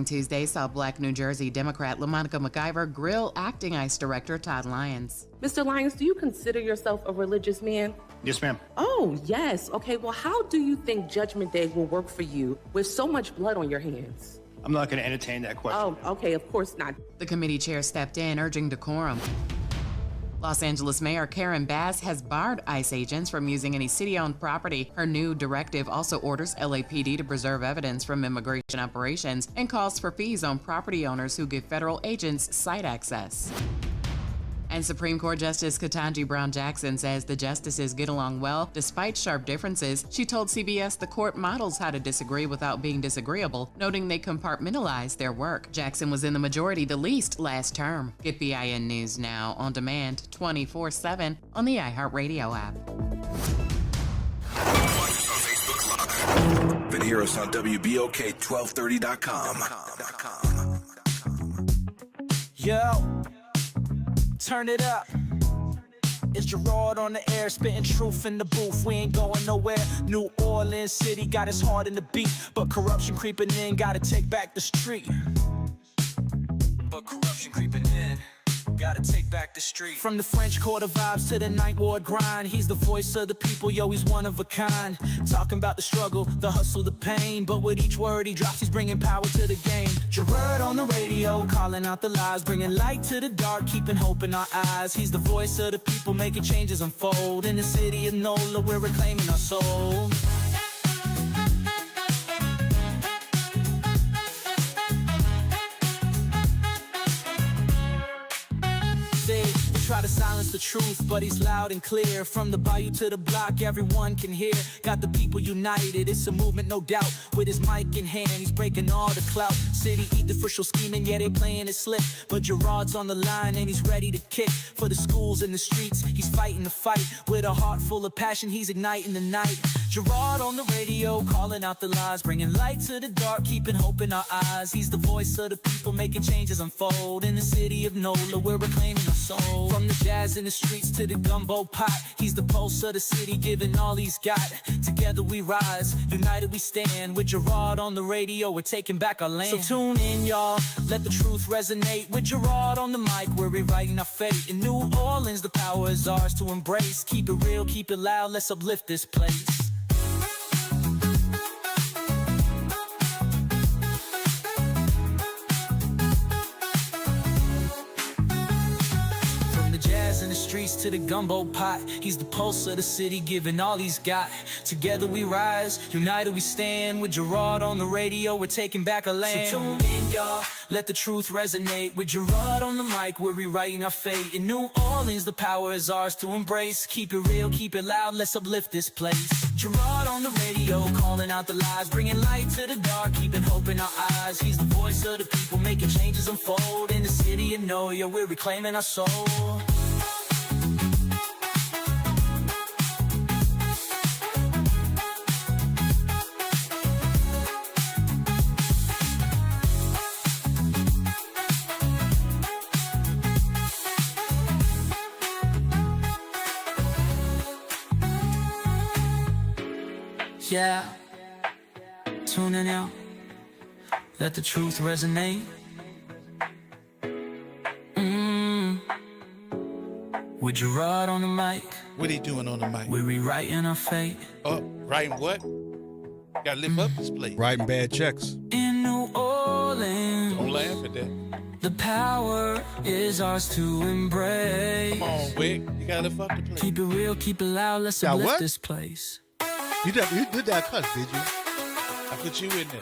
Tuesday saw Black New Jersey Democrat LaMonica McIver grill acting ICE Director Todd Lyons. Mr. Lyons, do you consider yourself a religious man? Yes, ma'am. Oh, yes. Okay, well, how do you think Judgment Day will work for you with so much blood on your hands? I'm not going to entertain that question. Oh, okay, of course not. The committee chair stepped in, urging decorum. Los Angeles Mayor Karen Bass has barred ICE agents from using any city-owned property. Her new directive also orders LAPD to preserve evidence from immigration operations and calls for fees on property owners who give federal agents site access. And Supreme Court Justice Ketanji Brown Jackson says the justices get along well despite sharp differences. She told CBS the court models how to disagree without being disagreeable, noting they compartmentalize their work. Jackson was in the majority the least last term. Get BIN News now on demand 24/7 on the iHeartRadio app. Then hear us on WBOK1230.com. Yo, turn it up. It's Gerod on the air, spitting truth in the booth. We ain't going nowhere. New Orleans City got us hard in the beat, but corruption creeping in, gotta take back the street. But corruption creeping in, gotta take back the street. From the French Quarter vibes to the Ninth Ward grind, he's the voice of the people, yo, he's one of a kind. Talking about the struggle, the hustle, the pain, but with each word he drops, he's bringing power to the game. Gerard on the radio, calling out the lies, bringing light to the dark, keeping hope in our eyes. He's the voice of the people, making changes unfold. In the city of NOLA, we're reclaiming our soul. Try to silence the truth, but he's loud and clear. From the bayou to the block, everyone can hear. Got the people united, it's a movement, no doubt. With his mic in hand, he's breaking all the clout. City eat the official scheming, yeah, they playing it slick. But Gerard's on the line and he's ready to kick. For the schools and the streets, he's fighting the fight. With a heart full of passion, he's igniting the night. Gerard on the radio, calling out the lies, bringing light to the dark, keeping hope in our eyes. He's the voice of the people, making changes unfold. In the city of NOLA, we're reclaiming our soul. From the jazz in the streets to the gumbo pot, he's the pulse of the city, giving all he's got. Together we rise, united we stand. With Gerard on the radio, we're taking back our land. So tune in, y'all, let the truth resonate. With Gerard on the mic, we're rewriting our fate. In New Orleans, the power is ours to embrace. Keep it real, keep it loud, let's uplift this place. In the streets to the gumbo pot, he's the pulse of the city, giving all he's got. Together we rise, united we stand. With Gerard on the radio, we're taking back our land. So tune in, y'all, let the truth resonate. With Gerard on the mic, we're rewriting our fate. In New Orleans, the power is ours to embrace. Keep it real, keep it loud, let's uplift this place. Gerard on the radio, calling out the lies, bringing light to the dark, keeping hope in our eyes. He's the voice of the people, making changes unfold. In the city of NOLA, we're reclaiming our soul. Yeah, tuning out, let the truth resonate. With Gerard on the mic, what he doing on the mic? we're rewriting our fate. Oh, writing what? Gotta lift up this plate. Writing bad checks. In New Orleans, Don't laugh at that. the power is ours to embrace. Come on, Wick. You gotta lift up the plate. Keep it real, keep it loud, let's Now uplift what? this place. You did that cut, did you? I put you in there.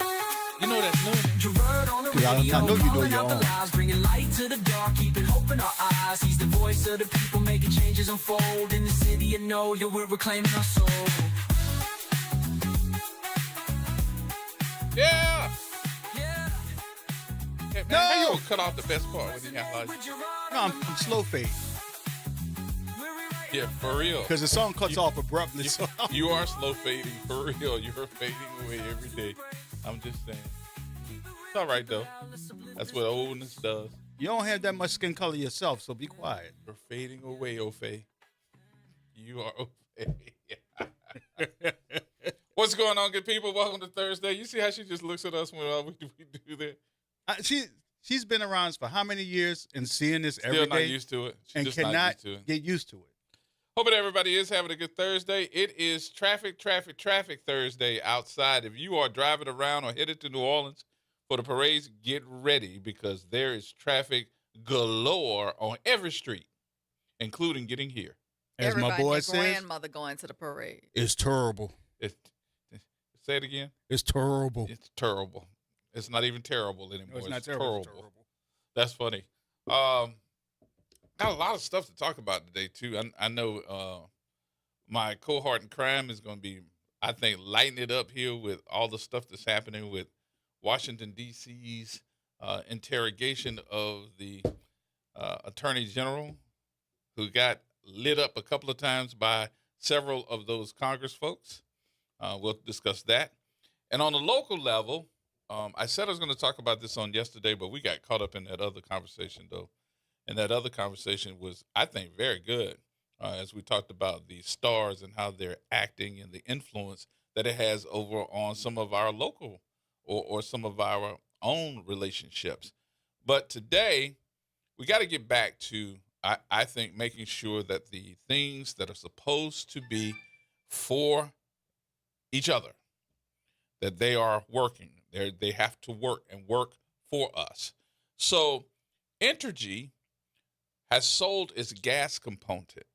You know that's new. Gerard on the I radio, know you know calling your out the own. lies, bringing light to the dark, keeping hope in our eyes. He's the voice of the people, making changes unfold. In the city of NOLA, we're reclaiming our soul. Yeah! Yeah. Hey, man, No! how you gonna cut off the best part when you got like... With Gerard No, on I'm slow fade. we're rewriting Yeah, for real. Because the song cuts off abruptly. You, So you are slow fading, for real. You're fading away every day. I'm just saying. It's all right, though. That's what oldness does. you don't have that much skin color yourself, so be quiet. You're fading away, Ofe. You are Ofe. What's going on, good people? Welcome to Thursday. You see how she just looks at us when we do that? She's been around for how many years and seeing this every Still not day used to it. She's and just not cannot used to it. get used to it. Hoping everybody is having a good Thursday. It is traffic Thursday outside. If you are driving around or headed to New Orleans for the parades, get ready because there is traffic galore on every street, including getting here. As Everybody my boy and their says, grandmother going to the parade. it's terrible. Say it again. It's terrible. It's terrible. It's not even terrible anymore. No, it's not terrible. It's terrible. That's funny. Got a lot of stuff to talk about today, too. I know my cohort in crime is going to be, I think, lighting it up here with all the stuff that's happening with Washington, D.C.'s interrogation of the Attorney General, who got lit up a couple of times by several of those Congress folks. We'll discuss that. And on the local level, I said I was going to talk about this on yesterday, but we got caught up in that other conversation, though. And that other conversation was, I think, very good as we talked about the stars and how they're acting and the influence that it has over on some of our local or some of our own relationships. But today, we got to get back to, I think, making sure that the things that are supposed to be for each other, that they are working. They have to work and work for us. So Entergy has sold its gas component.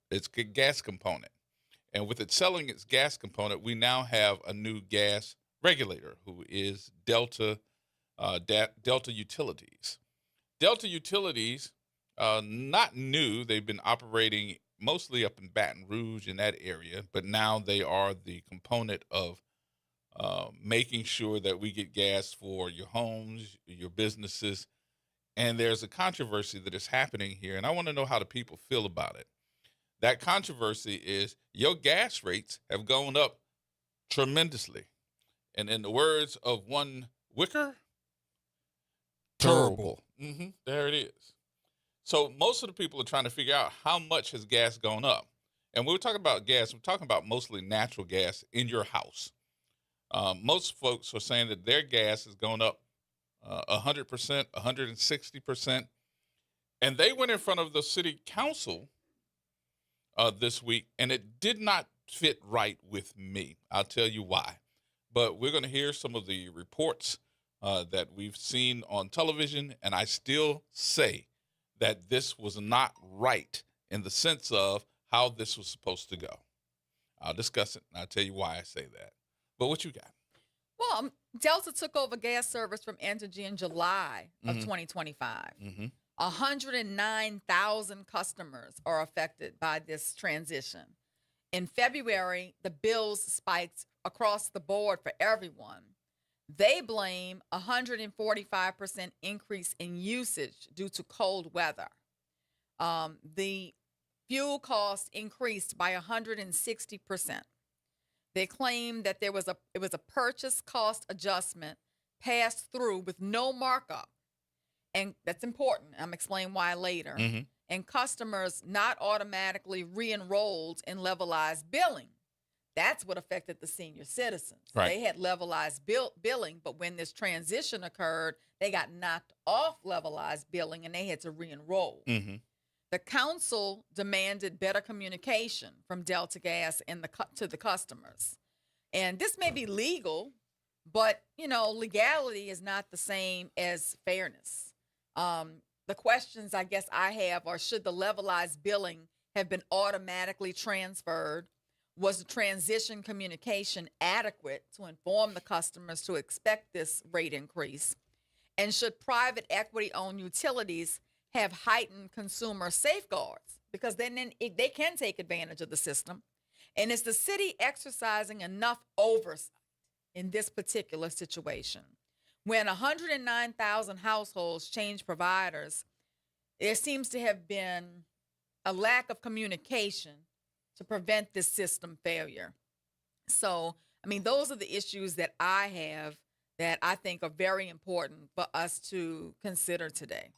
And with it selling its gas component, we now have a new gas regulator who is Delta Utilities. Delta Utilities, not new. They've been operating mostly up in Baton Rouge in that area, but now they are the component of making sure that we get gas for your homes, your businesses. And there's a controversy that is happening here, and I want to know how the people feel about it. That controversy is your gas rates have gone up tremendously. And in the words of one Wicker, Terrible. There it is. So most of the people are trying to figure out how much has gas gone up. And when we're talking about gas, we're talking about mostly natural gas in your house. Most folks are saying that their gas has gone up 100%, 160%. And they went in front of the city council this week, and it did not fit right with me. I'll tell you why. But we're going to hear some of the reports that we've seen on television, and I still say that this was not right in the sense of how this was supposed to go. I'll discuss it, and I'll tell you why I say that. But what you got? Well, Delta took over gas service from Entergy in July of 2025. 109,000 customers are affected by this transition. In February, the bills spiked across the board for everyone. They blame a 145% increase in usage due to cold weather. The fuel cost increased by 160%. They claim that it was a purchase cost adjustment passed through with no markup. And that's important. I'm explaining why later. And customers not automatically re-enrolled in levelized billing. That's what affected the senior citizens. Right. They had levelized billing, but when this transition occurred, they got knocked off levelized billing and they had to re-enroll. The council demanded better communication from Delta Gas and to the customers. And this may be legal, but, legality is not the same as fairness. The questions I guess I have are, should the levelized billing have been automatically transferred? Was the transition communication adequate to inform the customers to expect this rate increase? And should private equity-owned utilities have heightened consumer safeguards? Because then they can take advantage of the system. And is the city exercising enough oversight in this particular situation? When 109,000 households change providers, there seems to have been a lack of communication to prevent this system failure. So, those are the issues that I have that I think are very important for us to consider today.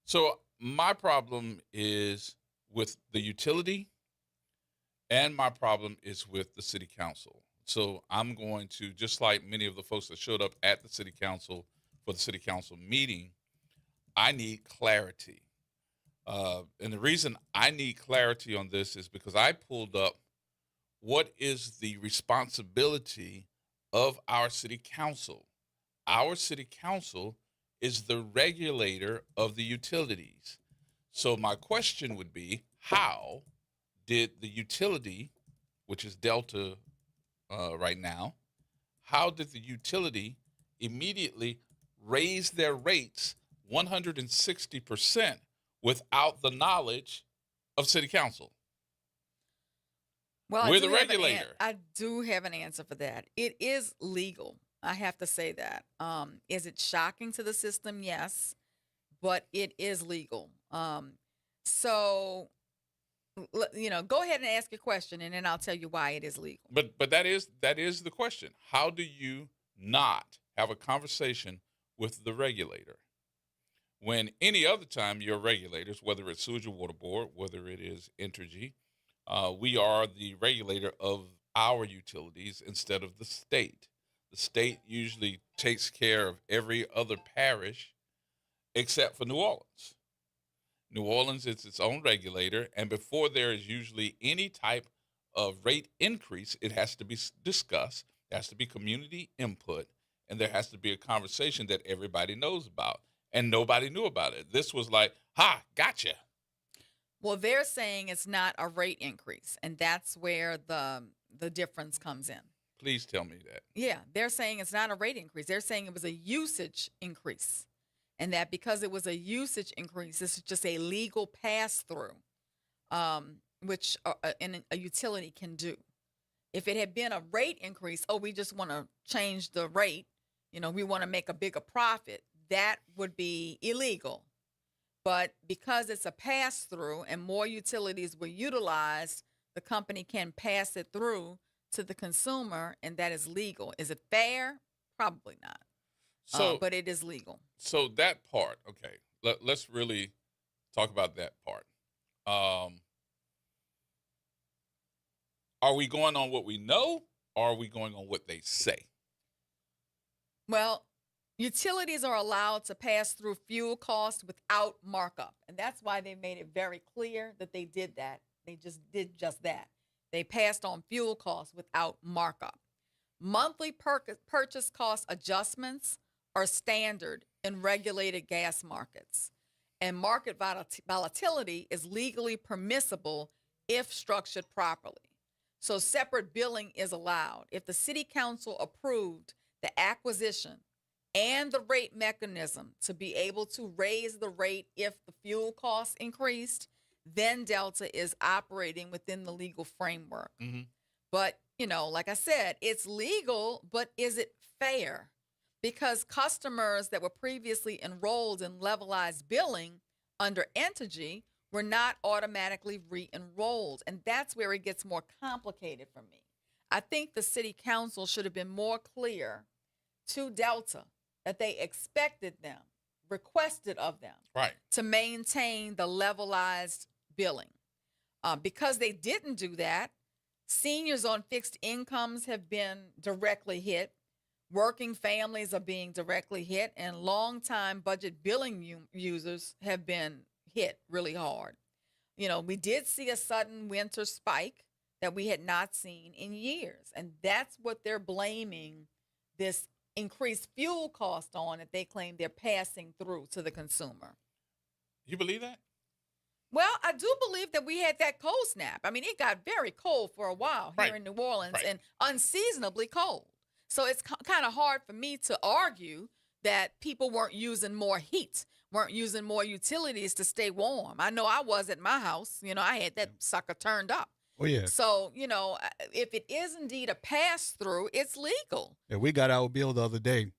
So my problem is with the utility, and my problem is with the city council. So I'm going to, just like many of the folks that showed up at the city council for the city council meeting, I need clarity. And the reason I need clarity on this is because I pulled up what is the responsibility of our city council. Our city council is the regulator of the utilities. So my question would be, how did the utility, which is Delta right now, how did the utility immediately raise their rates 160% without the knowledge of city council? Well, We're the regulator. I do have an answer for that. It is legal. I have to say that. Is it shocking to the system? Yes, but it is legal. So, go ahead and ask your question, and then I'll tell you why it is legal. But that is the question. How do you not have a conversation with the regulator when any other time your regulators, whether it's Sewage and Water Board, whether it is Entergy, we are the regulator of our utilities instead of the state. The state usually takes care of every other parish except for New Orleans. New Orleans is its own regulator, and before there is usually any type of rate increase, it has to be discussed, there has to be community input, and there has to be a conversation that everybody knows about. And nobody knew about it. This was like, ha, gotcha. Well, they're saying it's not a rate increase, and that's where the difference comes in. Please tell me that. Yeah, they're saying it's not a rate increase. They're saying it was a usage increase, and that because it was a usage increase, this is just a legal pass-through, which a utility can do. If it had been a rate increase, we just want to change the rate, we want to make a bigger profit, that would be illegal. But because it's a pass-through and more utilities were utilized, the company can pass it through to the consumer, and that is legal. Is it fair? Probably not. But it is legal. So that part, okay, let's really talk about that part. Are we going on what we know, or are we going on what they say? Well, utilities are allowed to pass through fuel costs without markup, and that's why they made it very clear that they did that. They just did just that. They passed on fuel costs without markup. Monthly purchase cost adjustments are standard in regulated gas markets, and market volatility is legally permissible if structured properly. So separate billing is allowed. If the city council approved the acquisition and the rate mechanism to be able to raise the rate if the fuel costs increased, then Delta is operating within the legal framework. Mm-hmm. But, like I said, it's legal, but is it fair? Because customers that were previously enrolled in levelized billing under Entergy were not automatically re-enrolled. And that's where it gets more complicated for me. I think the city council should have been more clear to Delta that they expected them, requested of them, right, to maintain the levelized billing. Because they didn't do that, seniors on fixed incomes have been directly hit, working families are being directly hit, and longtime budget billing users have been hit really hard. We did see a sudden winter spike that we had not seen in years, and that's what they're blaming this increased fuel cost on, that they claim they're passing through to the consumer. You believe that? Well, I do believe that we had that cold snap. I mean, it got very cold for a while here in New Orleans, and unseasonably cold. So it's kind of hard for me to argue that people weren't using more heat, weren't using more utilities to stay warm. I know I was at my house. I had that sucker turned up. Oh, yeah. So, if it is indeed a pass-through, it's legal. Yeah, we got our bill the other day,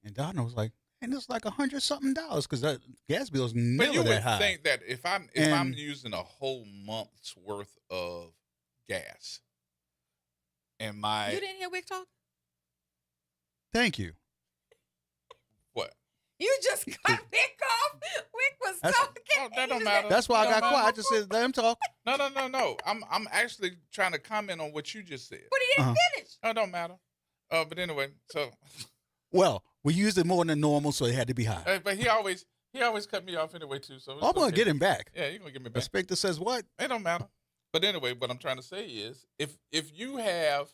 and Donna was like, and it's like $100-something because that gas bill is never but you that would high. think that if I'm using a whole month's worth of gas, and You didn't hear Wick talk? Thank you. What? You just cut Wick off. Wick was talking. Oh, that don't matter. That's why I got quiet. I just said, let him talk. No. I'm actually trying to comment on what you just said. But he didn't finish. Oh, don't matter. But anyway, so. Well, We used it more than normal, so it had to be high. But he always cut me off anyway too. So it's I'm gonna okay. get him back. Yeah, you're gonna get me The back. inspector says what? It don't matter. But anyway, what I'm trying to say is, if you have,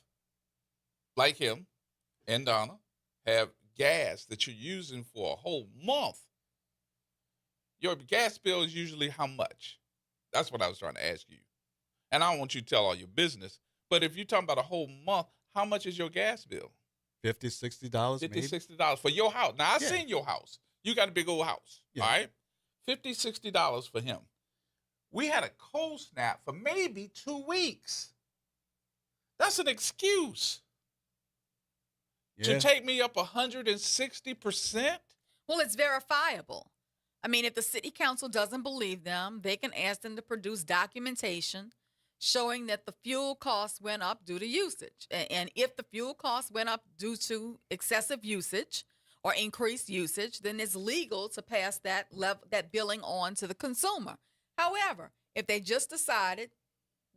like him and Donna, have gas that you're using for a whole month, your gas bill is usually how much? That's what I was trying to ask you. And I don't want you to tell all your business, but if you're talking about a whole month, how much is your gas bill? $50, $60 $50, maybe. $60 for your house. Now, I Yeah. seen your house. You got a big old house, Yeah. all right? $50, $60 for him. We had a cold snap for maybe 2 weeks. That's an excuse to Yeah. take me up 160%. Well, it's verifiable. I mean, if the city council doesn't believe them, they can ask them to produce documentation showing that the fuel costs went up due to usage. And if the fuel costs went up due to excessive usage or increased usage, then it's legal to pass that billing on to the consumer. However, if they just decided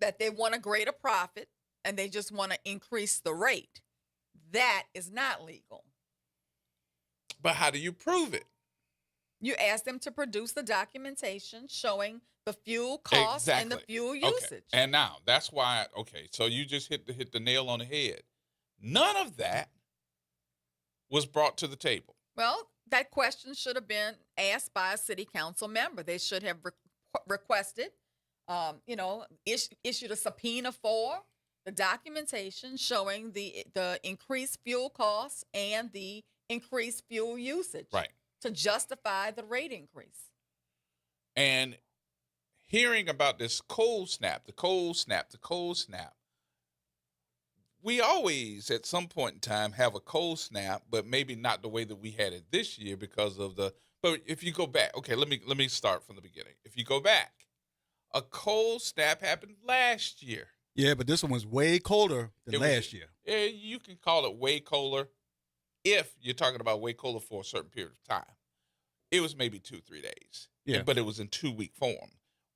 that they want a greater profit and they just want to increase the rate, that is not legal. But how do you prove it? You ask them to produce the documentation showing the fuel cost and the fuel usage. Okay. And now that's why. Okay, so you just hit the nail on the head. None of that was brought to the table. Well, that question should have been asked by a city council member. They should have requested, issued a subpoena for the documentation showing the increased fuel costs and the increased fuel usage, Right. to justify the rate increase. And hearing about this cold snap, we always at some point in time have a cold snap, but maybe not the way that we had it this year because of the. But if you go back, okay, let me start from the beginning. If you go back, a cold snap happened last year. Yeah, but this one was way colder than last year. Yeah, you can call it way colder if you're talking about way colder for a certain period of time. It was maybe 2-3 days. Yeah. But it was in 2-week form.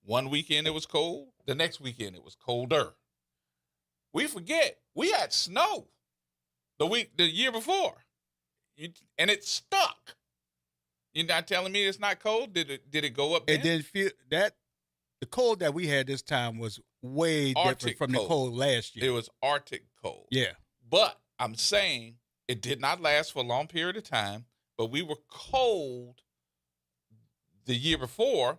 One weekend it was cold. The next weekend it was colder. We forget we had snow the year before, and it stuck. You're not telling me it's not cold? Did it go up? It didn't feel that. The cold that we had this time was way different Arctic from cold. the cold last year. It was Arctic cold. Yeah. But I'm saying it did not last for a long period of time. But we were cold the year before,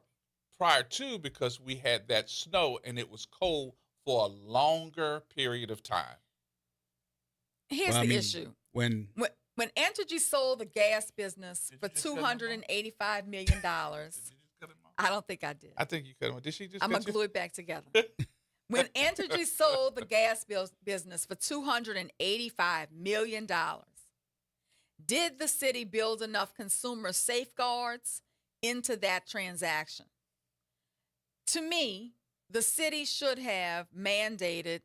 prior to, because we had that snow and it was cold for a longer period of time. Here's the issue. When Entergy sold the gas business for $285 million, I don't think I did. I think you cut him. Did she just? I'm going to glue it back together. When Entergy sold the gas business for $285 million, did the city build enough consumer safeguards into that transaction? To me, the city should have mandated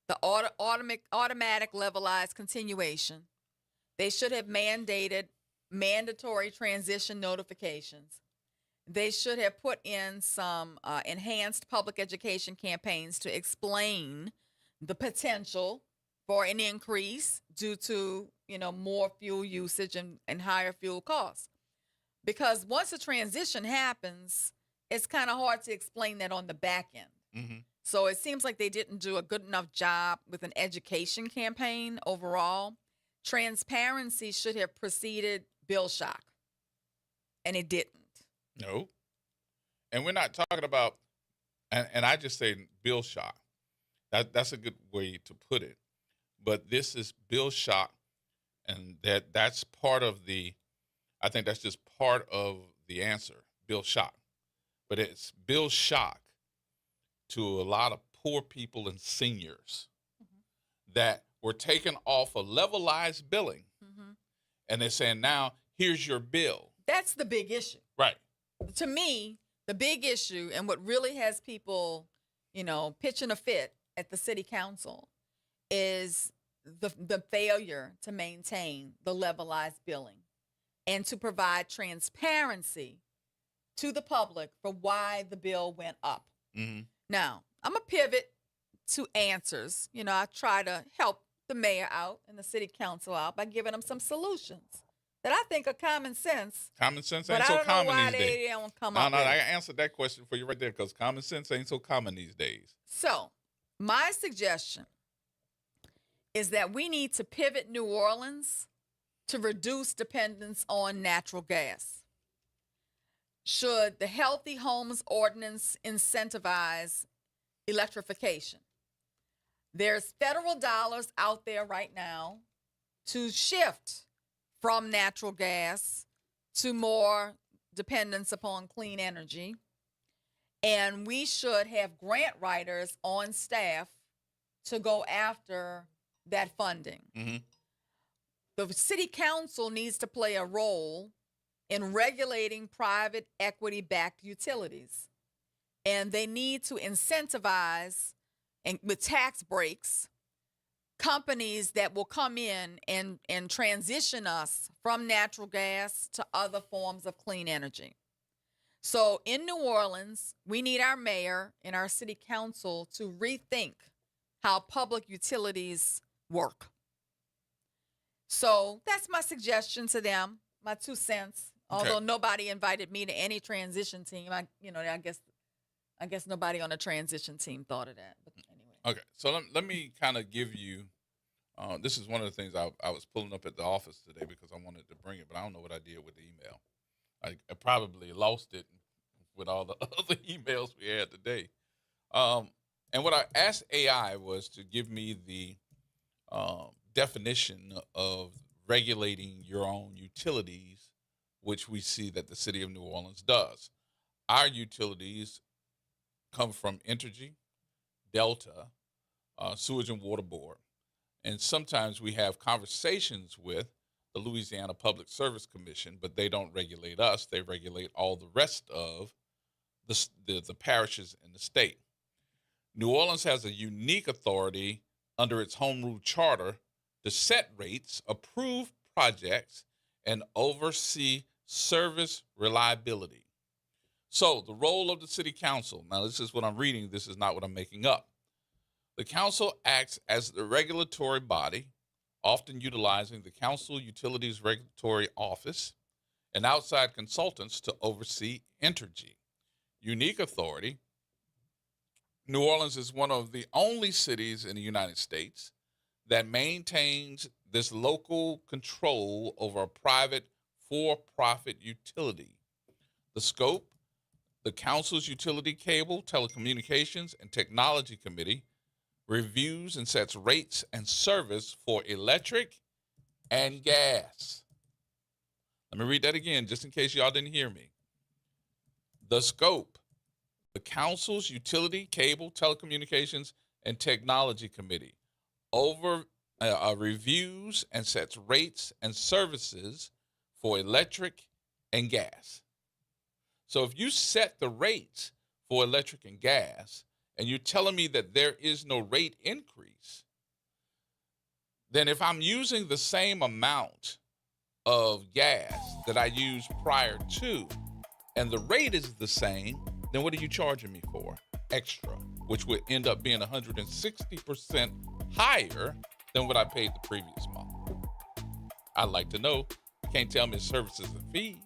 the automatic levelized continuation. They should have mandated mandatory transition notifications. They should have put in some enhanced public education campaigns to explain the potential for an increase due to, more fuel usage and higher fuel costs. Because once a transition happens, it's kind of hard to explain that on the back end. Mm-hmm. So it seems like they didn't do a good enough job with an education campaign overall. Transparency should have preceded bill shock, and it didn't. No. And we're not talking about, and I just say bill shock. That's a good way to put it. But this is bill shock, and that's part of I think that's just part of the answer, bill shock. But it's bill shock to a lot of poor people and seniors that were taken off of levelized billing. Mm-hmm. And they're saying, now, here's your bill. That's the big issue. Right. To me, the big issue and what really has people, pitching a fit at the city council is the failure to maintain the levelized billing and to provide transparency to the public for why the bill went up. Mm-hmm. Now, I'm going to pivot to answers. I try to help the mayor out and the city council out by giving them some solutions. that I think are common sense. Common sense But ain't I so don't know common why these days. they don't come No, up no, with I it. answered that question for you right there because common sense ain't so common these days. So, my suggestion is that we need to pivot New Orleans to reduce dependence on natural gas. Should the Healthy Homes Ordinance incentivize electrification? There's federal dollars out there right now to shift from natural gas to more dependence upon clean energy. And we should have grant writers on staff to go after that funding. Mm-hmm. The city council needs to play a role in regulating private equity-backed utilities. And they need to incentivize, and with tax breaks, companies that will come in and transition us from natural gas to other forms of clean energy. So in New Orleans, we need our mayor and our city council to rethink how public utilities work. So that's my suggestion to them, my 2 cents. Okay. Although nobody invited me to any transition team, I guess nobody on the transition team thought of that. But anyway. Okay, so let me kind of give you. This is one of the things I was pulling up at the office today because I wanted to bring it, but I don't know what I did with the email. I probably lost it with all the other emails we had today. And what I asked AI was to give me the definition of regulating your own utilities, which we see that the city of New Orleans does. Our utilities come from Entergy, Delta, Sewage and Water Board. And sometimes we have conversations with the Louisiana Public Service Commission, but they don't regulate us. They regulate all the rest of the parishes in the state. New Orleans has a unique authority under its home rule charter to set rates, approve projects, and oversee service reliability. So the role of the city council, now this is what I'm reading, this is not what I'm making up. The council acts as the regulatory body, often utilizing the Council Utilities Regulatory Office and outside consultants to oversee Entergy. Unique authority. New Orleans is one of the only cities in the United States that maintains this local control over a private for-profit utility. The scope, the council's Utility Cable, Telecommunications, and Technology Committee reviews and sets rates and service for electric and gas. Let me read that again, just in case y'all didn't hear me. The scope, the council's Utility, Cable, Telecommunications, and Technology Committee reviews and sets rates and services for electric and gas. So if you set the rates for electric and gas, and you're telling me that there is no rate increase, then if I'm using the same amount of gas that I used prior to, and the rate is the same, then what are you charging me for? Extra, which would end up being 160% higher than what I paid the previous month. I'd like to know. You can't tell me services and fees.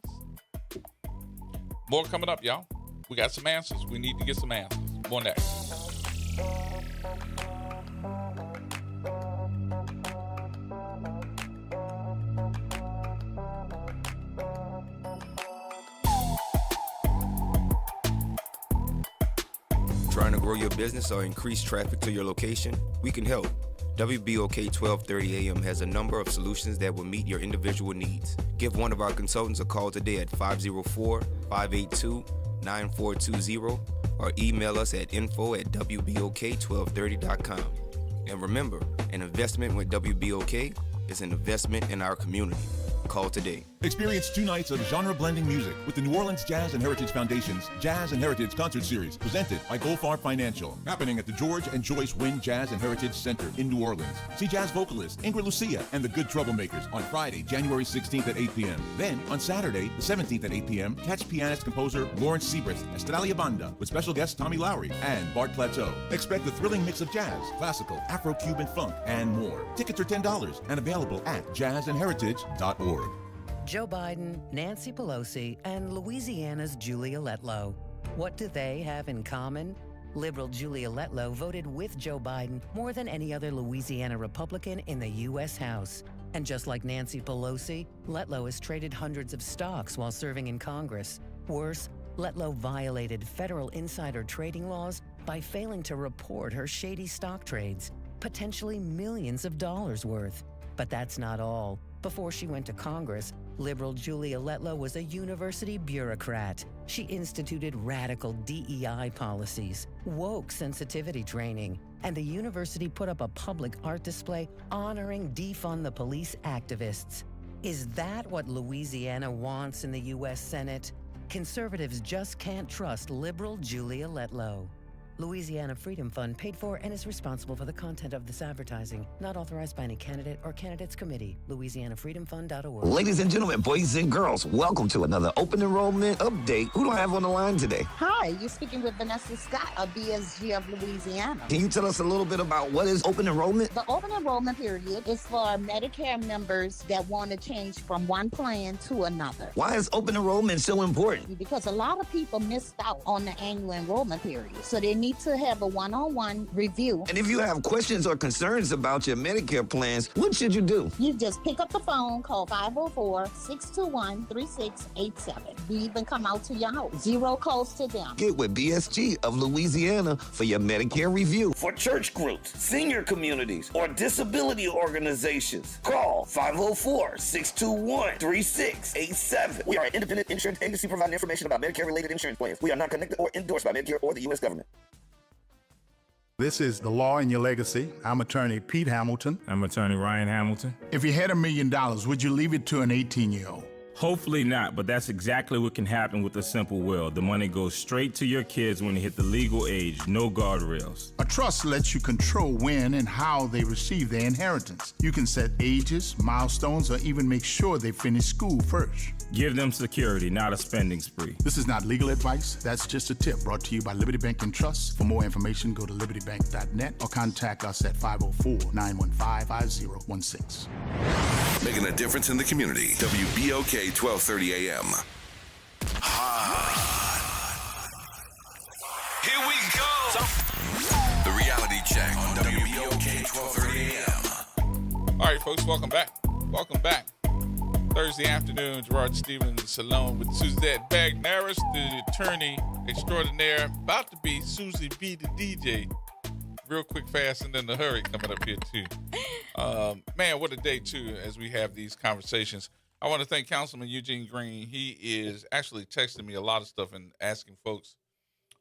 More coming up, y'all. We got some answers. We need to get some answers. More next. Trying to grow your business or increase traffic to your location? We can help. WBOK 1230 AM has a number of solutions that will meet your individual needs. Give one of our consultants a call today at 504-582-9420 or email us at info@wbok1230.com. And remember, an investment with WBOK is an investment in our community. Call today. Experience 2 nights of genre-blending music with the New Orleans Jazz and Heritage Foundation's Jazz and Heritage Concert Series, presented by Goldfarb Financial, happening at the George and Joyce Wynn Jazz and Heritage Center in New Orleans. See jazz vocalist Ingrid Lucia and the Good Troublemakers on Friday, January 16th at 8 p.m. Then, on Saturday, the 17th at 8 p.m., catch pianist-composer Lawrence Seabrist, Estralia Banda, with special guests Tommy Lowry and Bart Plateau. Expect a thrilling mix of jazz, classical, Afro-Cuban funk, and more. Tickets are $10 and available at jazzandheritage.org. Joe Biden, Nancy Pelosi, and Louisiana's Julia Letlow. What do they have in common? Liberal Julia Letlow voted with Joe Biden more than any other Louisiana Republican in the U.S. House. And just like Nancy Pelosi, Letlow has traded hundreds of stocks while serving in Congress. Worse, Letlow violated federal insider trading laws by failing to report her shady stock trades, potentially millions of dollars worth. But that's not all. Before she went to Congress, liberal Julia Letlow was a university bureaucrat. She instituted radical DEI policies, woke sensitivity training, and the university put up a public art display honoring defund the police activists. Is that what Louisiana wants in the U.S. Senate? Conservatives just can't trust liberal Julia Letlow. Louisiana Freedom Fund paid for and is responsible for the content of this advertising. Not authorized by any candidate or candidates committee. LouisianaFreedomFund.org. Ladies and gentlemen, boys and girls, welcome to another open enrollment update. Who do I have on the line today? Hi, you're speaking with Vanessa Scott of BSG of Louisiana. Can you tell us a little bit about what is open enrollment? The open enrollment period is for Medicare members that want to change from one plan to another. Why is open enrollment so important? Because a lot of people missed out on the annual enrollment period. So they need to have a one-on-one review. And if you have questions or concerns about your Medicare plans, what should you do? You just pick up the phone, call 504-621-3687. We even come out to your house. Zero cost to them. Get with BSG of Louisiana for your Medicare review. For church groups, senior communities, or disability organizations, call 504-621-3687. We are an independent insurance agency providing information about Medicare-related insurance plans. We are not connected or endorsed by Medicare or the U.S. government. This is The Law in Your Legacy. I'm attorney Pete Hamilton. I'm attorney Ryan Hamilton. If you had $1 million, would you leave it to an 18-year-old? Hopefully not, but that's exactly what can happen with a simple will. The money goes straight to your kids when they hit the legal age, no guardrails. A trust lets you control when and how they receive their inheritance. You can set ages, milestones, or even make sure they finish school first. Give them security, not a spending spree. This is not legal advice. That's just a tip brought to you by Liberty Bank and Trust. For more information, go to libertybank.net or contact us at 504-915-5016. Making a difference in the community. WBOK 1230 AM. Here we go. The reality check on WBOK 1230 AM. All right, folks, welcome back. Welcome back. Thursday afternoon, Gerard Stevens along with Suzette Bagnaris, the attorney extraordinaire, about to be Susie B, the DJ. Real quick, fast, and then the hurry coming up here, too. Man, what a day, too, as we have these conversations. I want to thank Councilman Eugene Green. He is actually texting me a lot of stuff and asking folks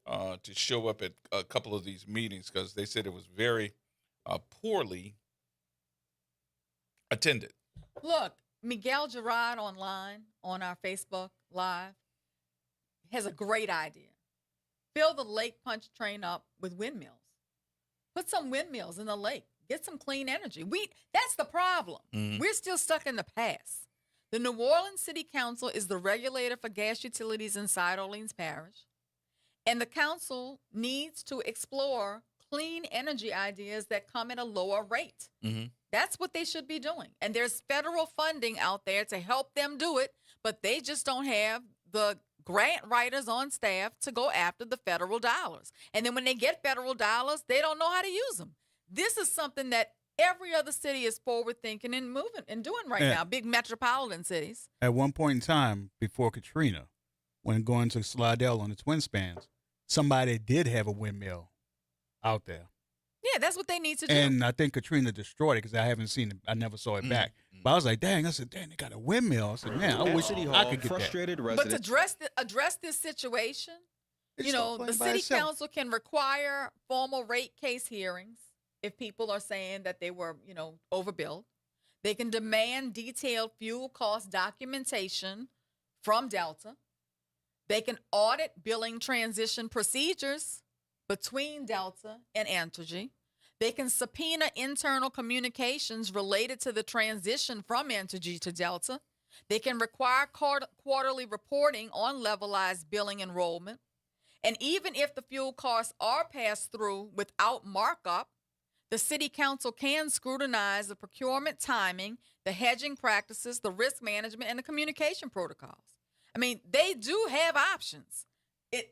to show up at a couple of these meetings because they said it was very poorly attended. Look, Miguel Gerod online on our Facebook Live has a great idea. Fill the lake punch train up with windmills. Put some windmills in the lake. Get some clean energy. That's the problem. We're still stuck in the past. The New Orleans City Council is the regulator for gas utilities inside Orleans Parish. And the council needs to explore clean energy ideas that come at a lower rate. That's what they should be doing. And there's federal funding out there to help them do it, but they just don't have the grant writers on staff to go after the federal dollars. And then when they get federal dollars, they don't know how to use them. This is something that every other city is forward thinking and moving and doing right now, big metropolitan cities. At one point in time before Katrina, when going to Slidell on its windspans, somebody did have a windmill out there. Yeah, that's what they need to do. And I think Katrina destroyed it because I haven't seen it. I never saw it back. But I was like, dang, they got a windmill. I said, man, I wish I could get frustrated that. residents. But to address this situation, the city council can require formal rate case hearings if people are saying that they were, overbilled. They can demand detailed fuel cost documentation from Delta. They can audit billing transition procedures between Delta and Entergy. They can subpoena internal communications related to the transition from Entergy to Delta. They can require quarterly reporting on levelized billing enrollment. And even if the fuel costs are passed through without markup, the city council can scrutinize the procurement timing, the hedging practices, the risk management, and the communication protocols. I mean, they do have options.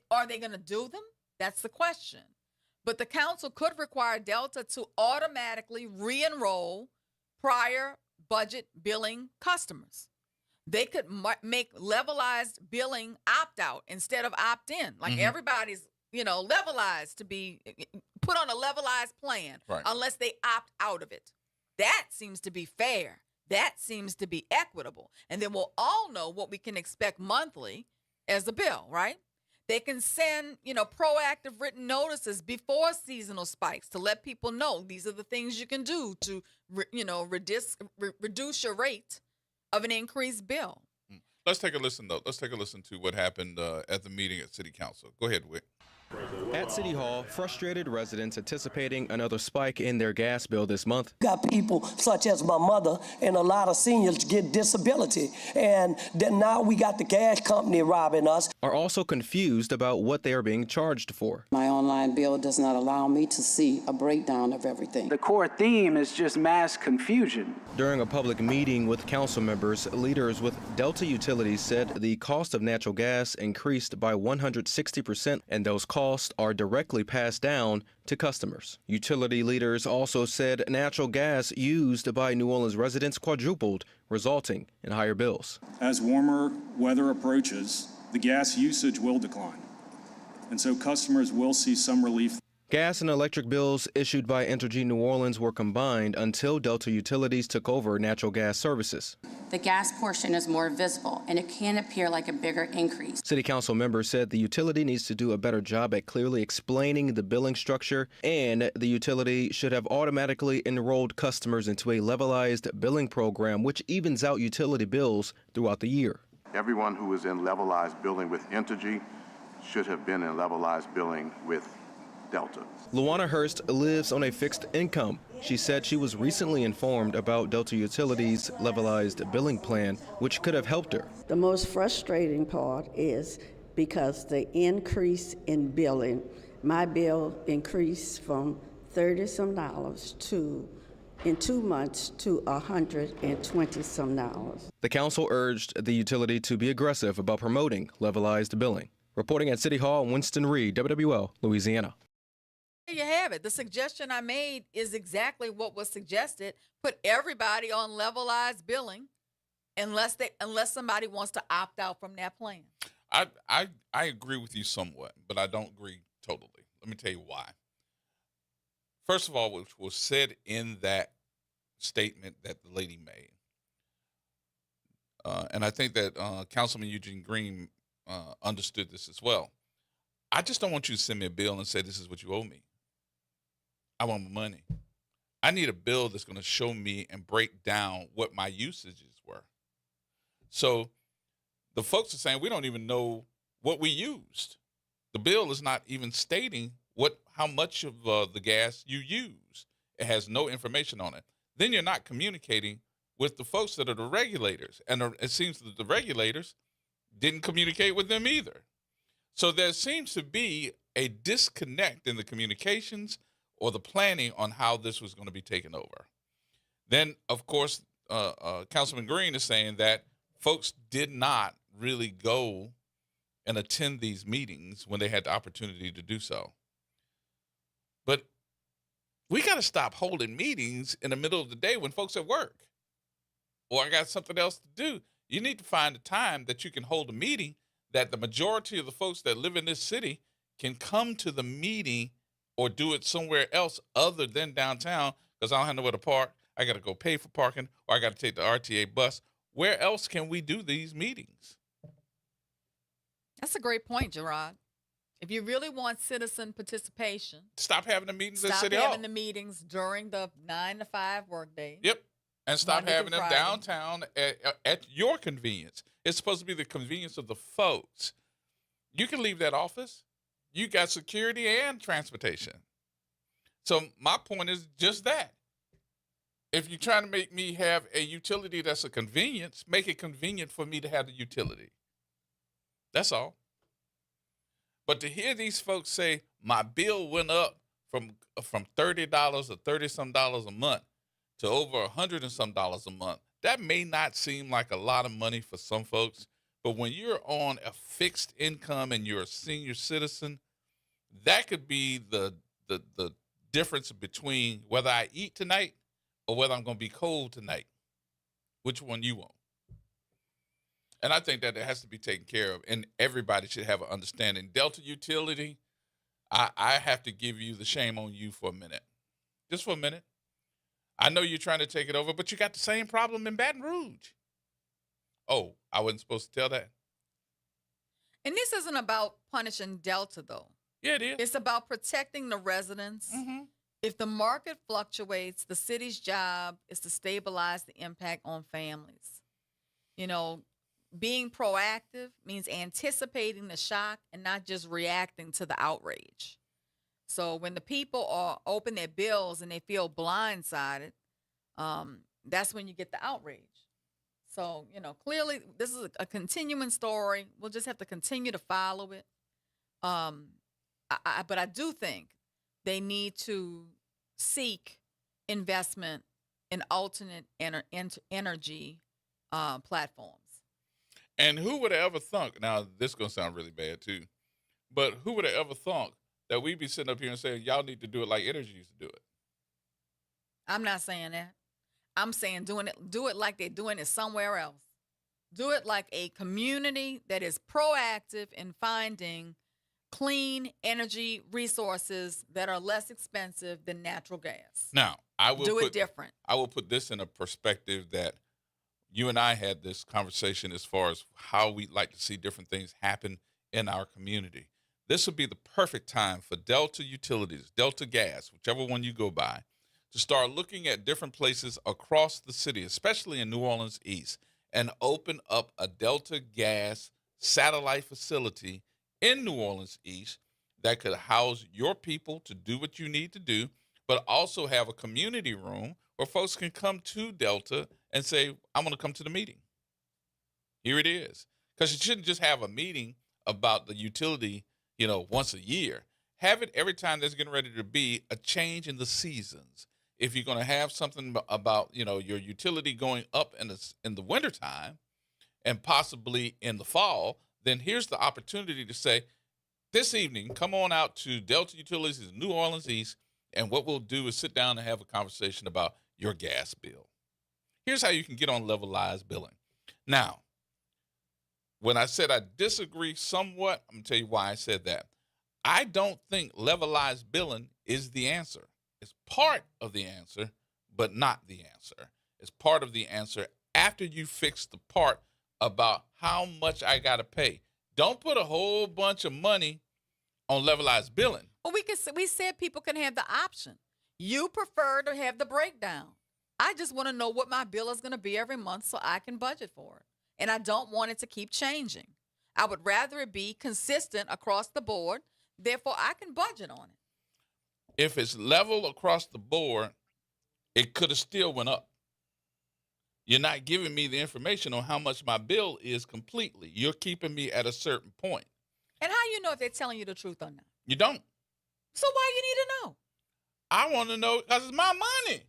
Are they going to do them? That's the question. But the council could require Delta to automatically re-enroll prior budget billing customers. They could make levelized billing opt-out instead of opt-in. Like everybody's, levelized to be put on a levelized plan unless they opt out of it. That seems to be fair. That seems to be equitable. And then we'll all know what we can expect monthly as a bill, right? They can send, proactive written notices before seasonal spikes to let people know these are the things you can do to, reduce your rate of an increased bill. Let's take a listen, though. Let's take a listen to what happened at the meeting at City Council. Go ahead, Wick. At City Hall, frustrated residents anticipating another spike in their gas bill this month. Got people such as my mother and a lot of seniors get disability, and then now we got the gas company robbing us. Are also confused about what they are being charged for. My online bill does not allow me to see a breakdown of everything. The core theme is just mass confusion. During a public meeting with council members, leaders with Delta Utilities said the cost of natural gas increased by 160%, and those costs are directly passed down to customers. Utility leaders also said natural gas used by New Orleans residents quadrupled, resulting in higher bills. As warmer weather approaches, the gas usage will decline, and so customers will see some relief. Gas and electric bills issued by Entergy New Orleans were combined until Delta Utilities took over natural gas services. The gas portion is more visible, and it can appear like a bigger increase. City Council members said the utility needs to do a better job at clearly explaining the billing structure, and the utility should have automatically enrolled customers into a levelized billing program, which evens out utility bills throughout the year. Everyone who is in levelized billing with Entergy should have been in levelized billing with Delta. Luana Hurst lives on a fixed income. She said she was recently informed about Delta Utilities' levelized billing plan, which could have helped her. The most frustrating part is because the increase in billing, my bill increased from $30-some to in 2 months to $120-some. The council urged the utility to be aggressive about promoting levelized billing. Reporting at City Hall, Winston Reed, WWL, Louisiana. There you have it. The suggestion I made is exactly what was suggested. Put everybody on levelized billing unless somebody wants to opt out from that plan. I agree with you somewhat, but I don't agree totally. Let me tell you why. First of all, which was said in that statement that the lady made, and I think that Councilman Eugene Green understood this as well. I just don't want you to send me a bill and say this is what you owe me. I want my money. I need a bill that's going to show me and break down what my usages were. So the folks are saying we don't even know what we used. The bill is not even stating how much of the gas you use. It has no information on it. Then you're not communicating with the folks that are the regulators. And it seems that the regulators didn't communicate with them either. So there seems to be a disconnect in the communications or the planning on how this was going to be taken over. Then, of course, Councilman Green is saying that folks did not really go and attend these meetings when they had the opportunity to do so. But we got to stop holding meetings in the middle of the day when folks at work or I got something else to do. You need to find a time that you can hold a meeting that the majority of the folks that live in this city can come to the meeting or do it somewhere else other than downtown because I don't have nowhere to park. I got to go pay for parking or I got to take the RTA bus. Where else can we do these meetings? That's a great point, Gerod. If you really want citizen participation, stop having the meetings at City Hall. Stop having the meetings during the 9 to 5 workday. Yep. And stop Monday having them downtown at your convenience. It's supposed to be the convenience of the folks. You can leave that office. You got security and transportation. So my point is just that. If you're trying to make me have a utility that's a convenience, make it convenient for me to have the utility. That's all. But to hear these folks say my bill went up from $30 or $30-some a month to over $100 and some a month, That may not seem like a lot of money for some folks, but when you're on a fixed income and you're a senior citizen, that could be the difference between whether I eat tonight or whether I'm going to be cold tonight. Which one you want? And I think that it has to be taken care of, and everybody should have an understanding. Delta Utility, I have to give you the shame on you for a minute. Just for a minute. I know you're trying to take it over, but you got the same problem in Baton Rouge. Oh, I wasn't supposed to tell that. And this isn't about punishing Delta, though. Yeah, it is. It's about protecting the residents. Mm-hmm. If the market fluctuates, the city's job is to stabilize the impact on families. You know, being proactive means anticipating the shock and not just reacting to the outrage. So when the people are open their bills and they feel blindsided, that's when you get the outrage. So, you know, clearly this is a continuing story. We'll just have to continue to follow it. But I do think they need to seek investment in alternate energy platforms. And who would have ever thunk, now this is going to sound really bad too, but who would have ever thunk that we'd be sitting up here and saying, y'all need to do it like energy used to do it? I'm not saying that. I'm saying do it like they're doing it somewhere else. Do it like a community that is proactive in finding clean energy resources that are less expensive than natural gas. Now, I will do it different. I will put this in a perspective that you and I had this conversation as far as how we'd like to see different things happen in our community. This would be the perfect time for Delta Utilities, Delta Gas, whichever one you go by, to start looking at different places across the city, especially in New Orleans East, and open up a Delta Gas satellite facility in New Orleans East that could house your people to do what you need to do, but also have a community room where folks can come to Delta and say, I'm going to come to the meeting. Here it is. Because you shouldn't just have a meeting about the utility, you know, once a year. Have it every time there's getting ready to be a change in the seasons. If you're going to have something about, you know, your utility going up in the wintertime and possibly in the fall, then here's the opportunity to say, this evening, come on out to Delta Utilities in New Orleans East, and what we'll do is sit down and have a conversation about your gas bill. Here's how you can get on levelized billing. Now, when I said I disagree somewhat, I'm going to tell you why I said that. I don't think levelized billing is the answer. It's part of the answer, but not the answer. It's part of the answer after you fix the part about how much I got to pay. Don't put a whole bunch of money on levelized billing. Well, we said people can have the option. You prefer to have the breakdown. I just want to know what my bill is going to be every month so I can budget for it. And I don't want it to keep changing. I would rather it be consistent across the board. Therefore, I can budget on it. If it's level across the board, it could have still went up. You're not giving me the information on how much my bill is completely. You're keeping me at a certain point. And how you know if they're telling you the truth or not? You don't. So why you need to know? I want to know because it's my money.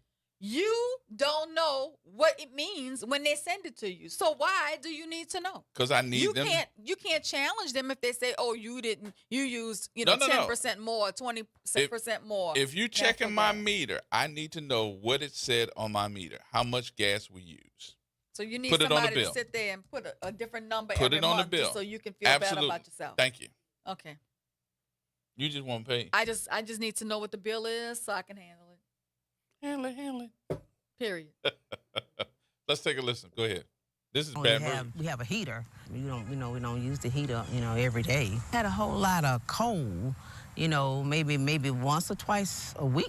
You don't know what it means when they send it to you. So why do you need to know? Because I need them. You can't challenge them if they say, "Oh, you used 10% more, 20% more." If you checking my meter, I need to know what it said on my meter, how much gas we use. So you need somebody to sit there and put a different number every month just so you can feel better about yourself. Thank you. Okay. You just want to pay. I just need to know what the bill is so I can handle it. Handle it. Period. Let's take a listen. Go ahead. This is Baton Rouge. We have a heater. We don't use the heater, every day. Had a whole lot of cold, maybe once or twice a week.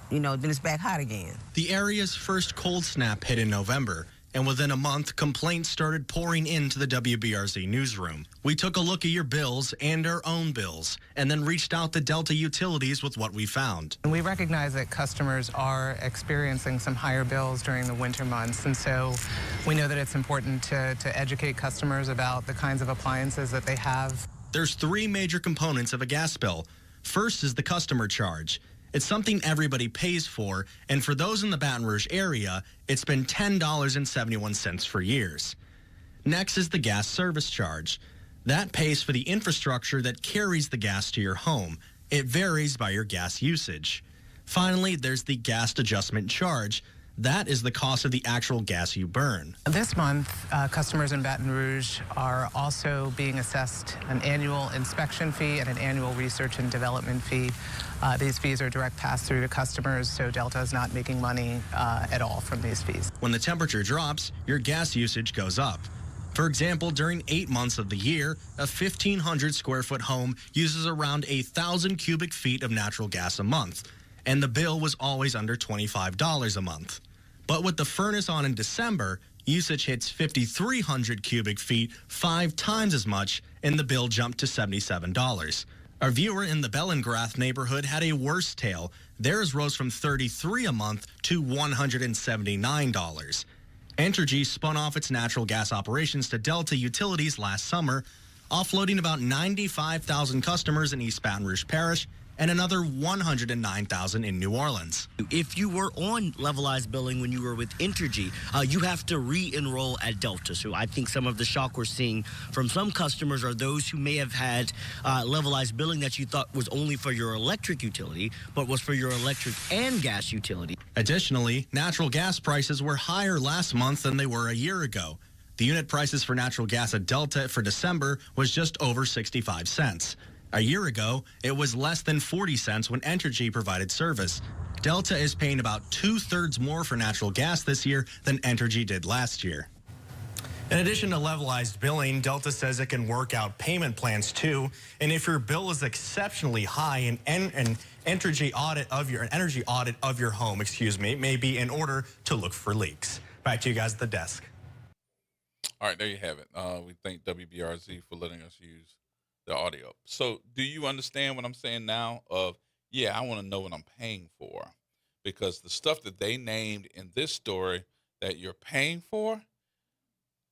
Then it's back hot again. The area's first cold snap hit in November, and within a month, complaints started pouring into the WBRZ newsroom. We took a look at your bills and our own bills, and then reached out to Delta Utilities with what we found. We recognize that customers are experiencing some higher bills during the winter months, and so we know that it's important to educate customers about the kinds of appliances that they have. There's three major components of a gas bill. First is the customer charge. It's something everybody pays for, and for those in the Baton Rouge area, it's been $10.71 for years. Next is the gas service charge. That pays for the infrastructure that carries the gas to your home. It varies by your gas usage. Finally, there's the gas adjustment charge. That is the cost of the actual gas you burn. This month, customers in Baton Rouge are also being assessed an annual inspection fee and an annual research and development fee. These fees are direct pass-through to customers, so Delta is not making money at all from these fees. When the temperature drops, your gas usage goes up. For example, during 8 months of the year, a 1,500 square foot home uses around 1,000 cubic feet of natural gas a month, and the bill was always under $25 a month. But with the furnace on in December, usage hits 5,300 cubic feet, 5 times as much, and the bill jumped to $77. Our viewer in the Bellingrath neighborhood had a worse tale. Theirs rose from $33 a month to $179. Entergy spun off its natural gas operations to Delta Utilities last summer, offloading about 95,000 customers in East Baton Rouge Parish and another 109,000 in New Orleans. If you were on levelized billing when you were with Entergy, you have to re-enroll at Delta. So I think some of the shock we're seeing from some customers are those who may have had levelized billing that you thought was only for your electric utility, but was for your electric and gas utility. Additionally, natural gas prices were higher last month than they were a year ago. The unit prices for natural gas at Delta for December was just over 65 cents. A year ago, it was less than 40 cents when Entergy provided service. Delta is paying about 2/3 more for natural gas this year than Entergy did last year. In addition to levelized billing, Delta says it can work out payment plans too. And if your bill is exceptionally high, an energy audit of your home, may be in order to look for leaks. Back to you guys at the desk. All right, there you have it. We thank WBRZ for letting us use the audio. So do you understand what I'm saying now of, yeah, I want to know what I'm paying for? Because the stuff that they named in this story that you're paying for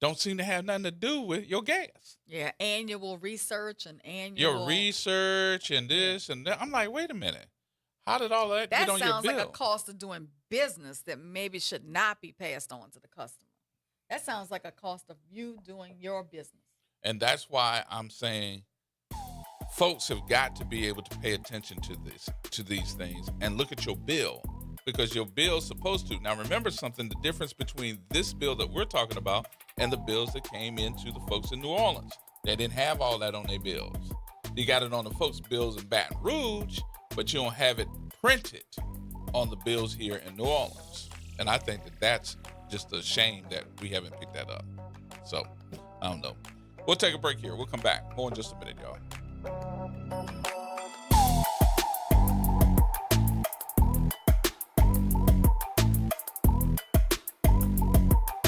don't seem to have nothing to do with your gas. Yeah, annual research and annual... Your research and this and that. I'm like, wait a minute. How did all that get on your bill? That sounds like a cost of doing business that maybe should not be passed on to the customer. That sounds like a cost of you doing your business. And that's why I'm saying folks have got to be able to pay attention to these things and look at your bill, because your bill's supposed to. Now, remember something, the difference between this bill that we're talking about and the bills that came into the folks in New Orleans. They didn't have all that on their bills. You got it on the folks' bills in Baton Rouge, but you don't have it printed on the bills here in New Orleans. And I think that that's just a shame that we haven't picked that up. So, I don't know. We'll take a break here. We'll come back. More in just a minute, y'all.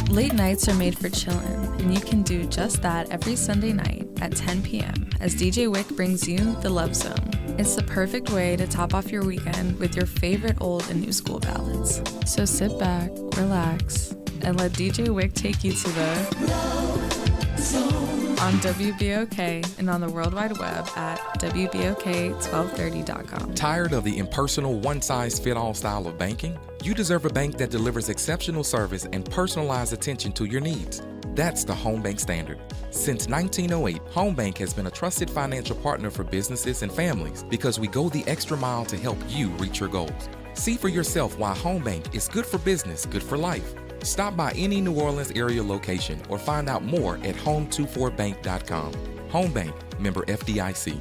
Late nights are made for chillin', and you can do just that every Sunday night at 10 p.m. as DJ Wick brings you The Love Zone. It's the perfect way to top off your weekend with your favorite old and new school ballads. So sit back, relax, and let DJ Wick take you to the Love Zone on WBOK and on the World Wide Web at WBOK1230.com. Tired of the impersonal, one-size-fit-all style of banking? You deserve a bank that delivers exceptional service and personalized attention to your needs. That's the Home Bank Standard. Since 1908, Home Bank has been a trusted financial partner for businesses and families because we go the extra mile to help you reach your goals. See for yourself why Home Bank is good for business, good for life. Stop by any New Orleans area location or find out more at home24bank.com. Home Bank, member FDIC.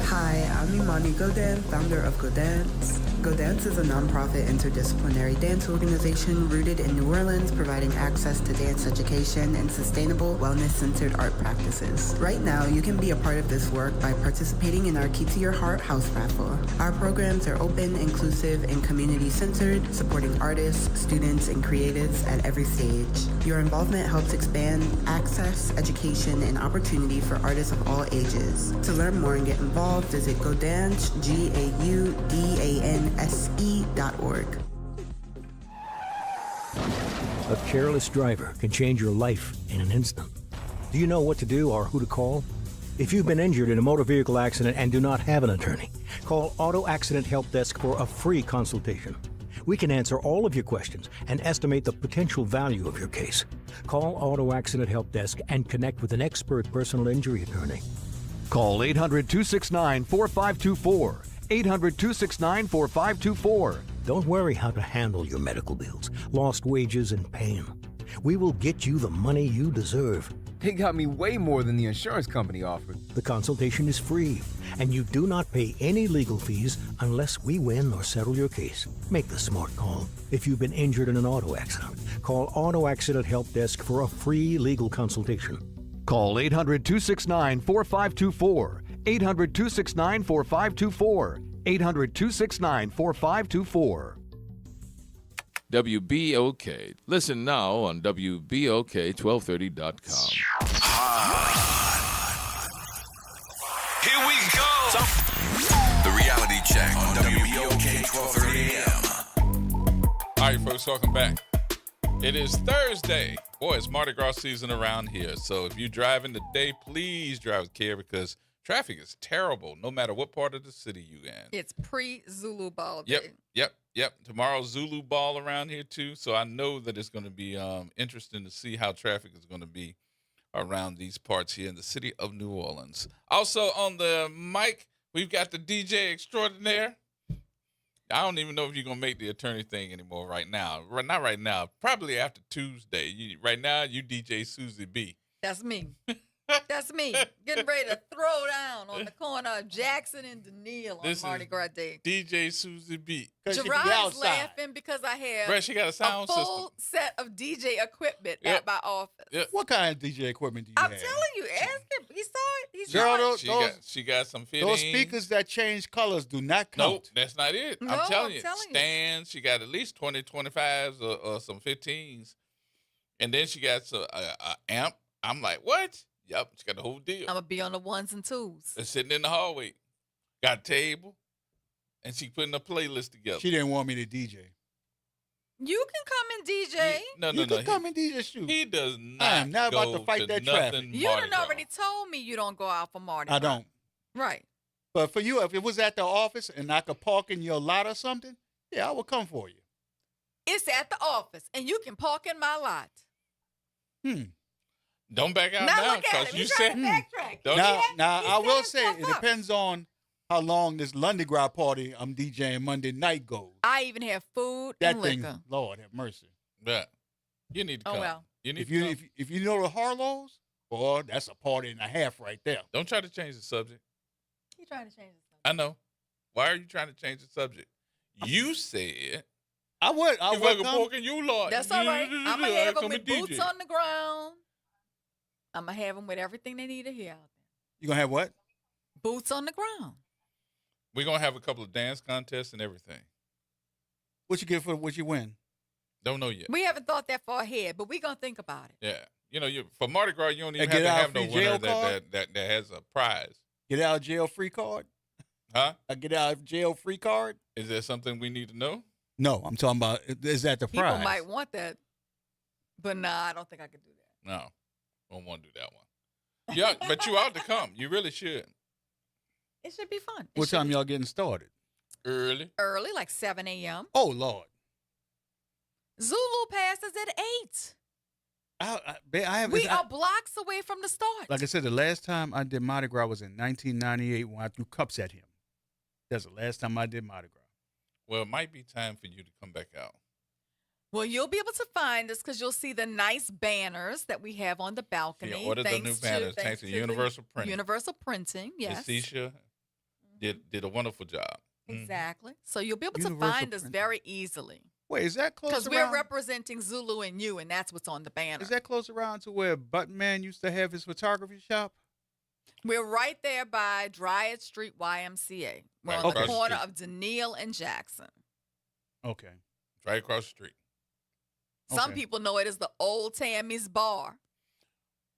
Hi, I'm Imani Godan, founder of GoDance. GoDance is a nonprofit interdisciplinary dance organization rooted in New Orleans, providing access to dance education and sustainable, wellness-centered art practices. Right now, you can be a part of this work by participating in our Key to Your Heart house raffle. Our programs are open, inclusive, and community-centered, supporting artists, students, and creatives at every stage. Your involvement helps expand access, education, and opportunity for artists of all ages. To learn more and get involved, visit GoDance, GAUDANSE.org. A careless driver can change your life in an instant. Do you know what to do or who to call? If you've been injured in a motor vehicle accident and do not have an attorney, call Auto Accident Help Desk for a free consultation. We can answer all of your questions and estimate the potential value of your case. Call Auto Accident Help Desk and connect with an expert personal injury attorney. Call 800-269-4524. 800-269-4524. Don't worry how to handle your medical bills, lost wages, and pain. We will get you the money you deserve. They got me way more than the insurance company offered. The consultation is free, and you do not pay any legal fees unless we win or settle your case. Make the smart call. If you've been injured in an auto accident, call Auto Accident Help Desk for a free legal consultation. Call 800-269-4524. 800-269-4524. 800-269-4524. WBOK. Listen now on WBOK1230.com. Here we go. The reality check on WBOK 1230 AM. All right, folks, welcome back. It is Thursday. Boy, it's Mardi Gras season around here. So if you're driving today, please drive with care because traffic is terrible no matter what part of the city you in. It's pre-Zulu Ball Day. Yep. Tomorrow's Zulu Ball around here, too. So I know that it's going to be interesting to see how traffic is going to be around these parts here in the city of New Orleans. Also on the mic, we've got the DJ extraordinaire. I don't even know if you're going to make the attorney thing anymore right now. Not right now. Probably after Tuesday. Right now, you DJ Susie B. That's me. That's me. Getting ready to throw down on the corner of Jackson and Daniil on Mardi Gras Day. DJ Susie B. Gerard's laughing because I have Bruh, she got a sound full set of DJ equipment at my office. Yep. What kind of DJ equipment do you I'm have? telling you, ask him. He saw it. He Girl, saw it. She got some fittings. Those speakers that change colors do not count. Nope, that's not it. No, I'm telling you. you. Stands, she got at least 20, 25s or some 15s. And then she got a amp. I'm like, what? Yep, she got the whole deal. I'm going to be on the ones and twos. They're sitting in the hallway. Got a table. And she putting a playlist together. She didn't want me to DJ. You can come and DJ. You can come and DJ, shoot. He does not. I am not about to fight that traffic. You done already told me you don't go out for Mardi Gras. I don't. Right. But for you, if it was at the office and I could park in your lot or something, yeah, I would come for you. It's at the office, and you can park in my lot. Don't back out now now look at because him. you He's said. trying to backtrack. Now I will say it depends on how long this Lundi Gras party I'm DJing Monday night goes. I even have food That and thing, liquor. Lord have mercy. Yeah. You need to come. Oh, well. You need If to you come. if you know the Harlows, boy, that's a party and a half right there. Don't try to change the subject. He's trying to change the subject. I know. Why are you trying to change the subject? You said I would. I you would fucking come. porking you, Lord. That's all right. I'm going to have them Come with and boots DJ. on the ground. I'm going to have them with everything they need to hear out there. You gonna have what? Boots on the ground. We're gonna have a couple of dance contests and everything. What you get for what you win? Don't know yet. We haven't thought that far ahead, but we're going to think about it. Yeah. You know, for Mardi Gras, you don't even And get have to out have no free winner jail card? that has a prize. Get out of jail free card? Huh? A get out of jail free card? Is there something we need to know? No, I'm talking about is that the prize? People might want that, but nah, I don't think I could do that. No. Don't want to do that one. Yeah, but you ought to come. You really should. It should be fun. What time y'all getting started? Early. Early, like 7 a.m. Oh Lord. Zulu passes at 8. I have. We are blocks away from the start. Like I said, the last time I did Mardi Gras was in 1998 when I threw cups at him. That's the last time I did Mardi Gras. Well, it might be time for you to come back out. Well, you'll be able to find us because you'll see the nice banners that we have on the balcony. Yeah, order the new banners. Thanks to Universal Printing. Universal Printing, yes. Leticia did a wonderful job. Exactly. So you'll be able to Universal find us very easily. Wait, is that close? Because we're representing Zulu and you, and that's what's on the banner. Is that close around to where Button used to have his photography shop? We're right there by Dryad Street YMCA. We're Right on across the the corner street. of Daniil and Jackson. Okay. Right across the street. Some people know it as the Old Tammy's Bar.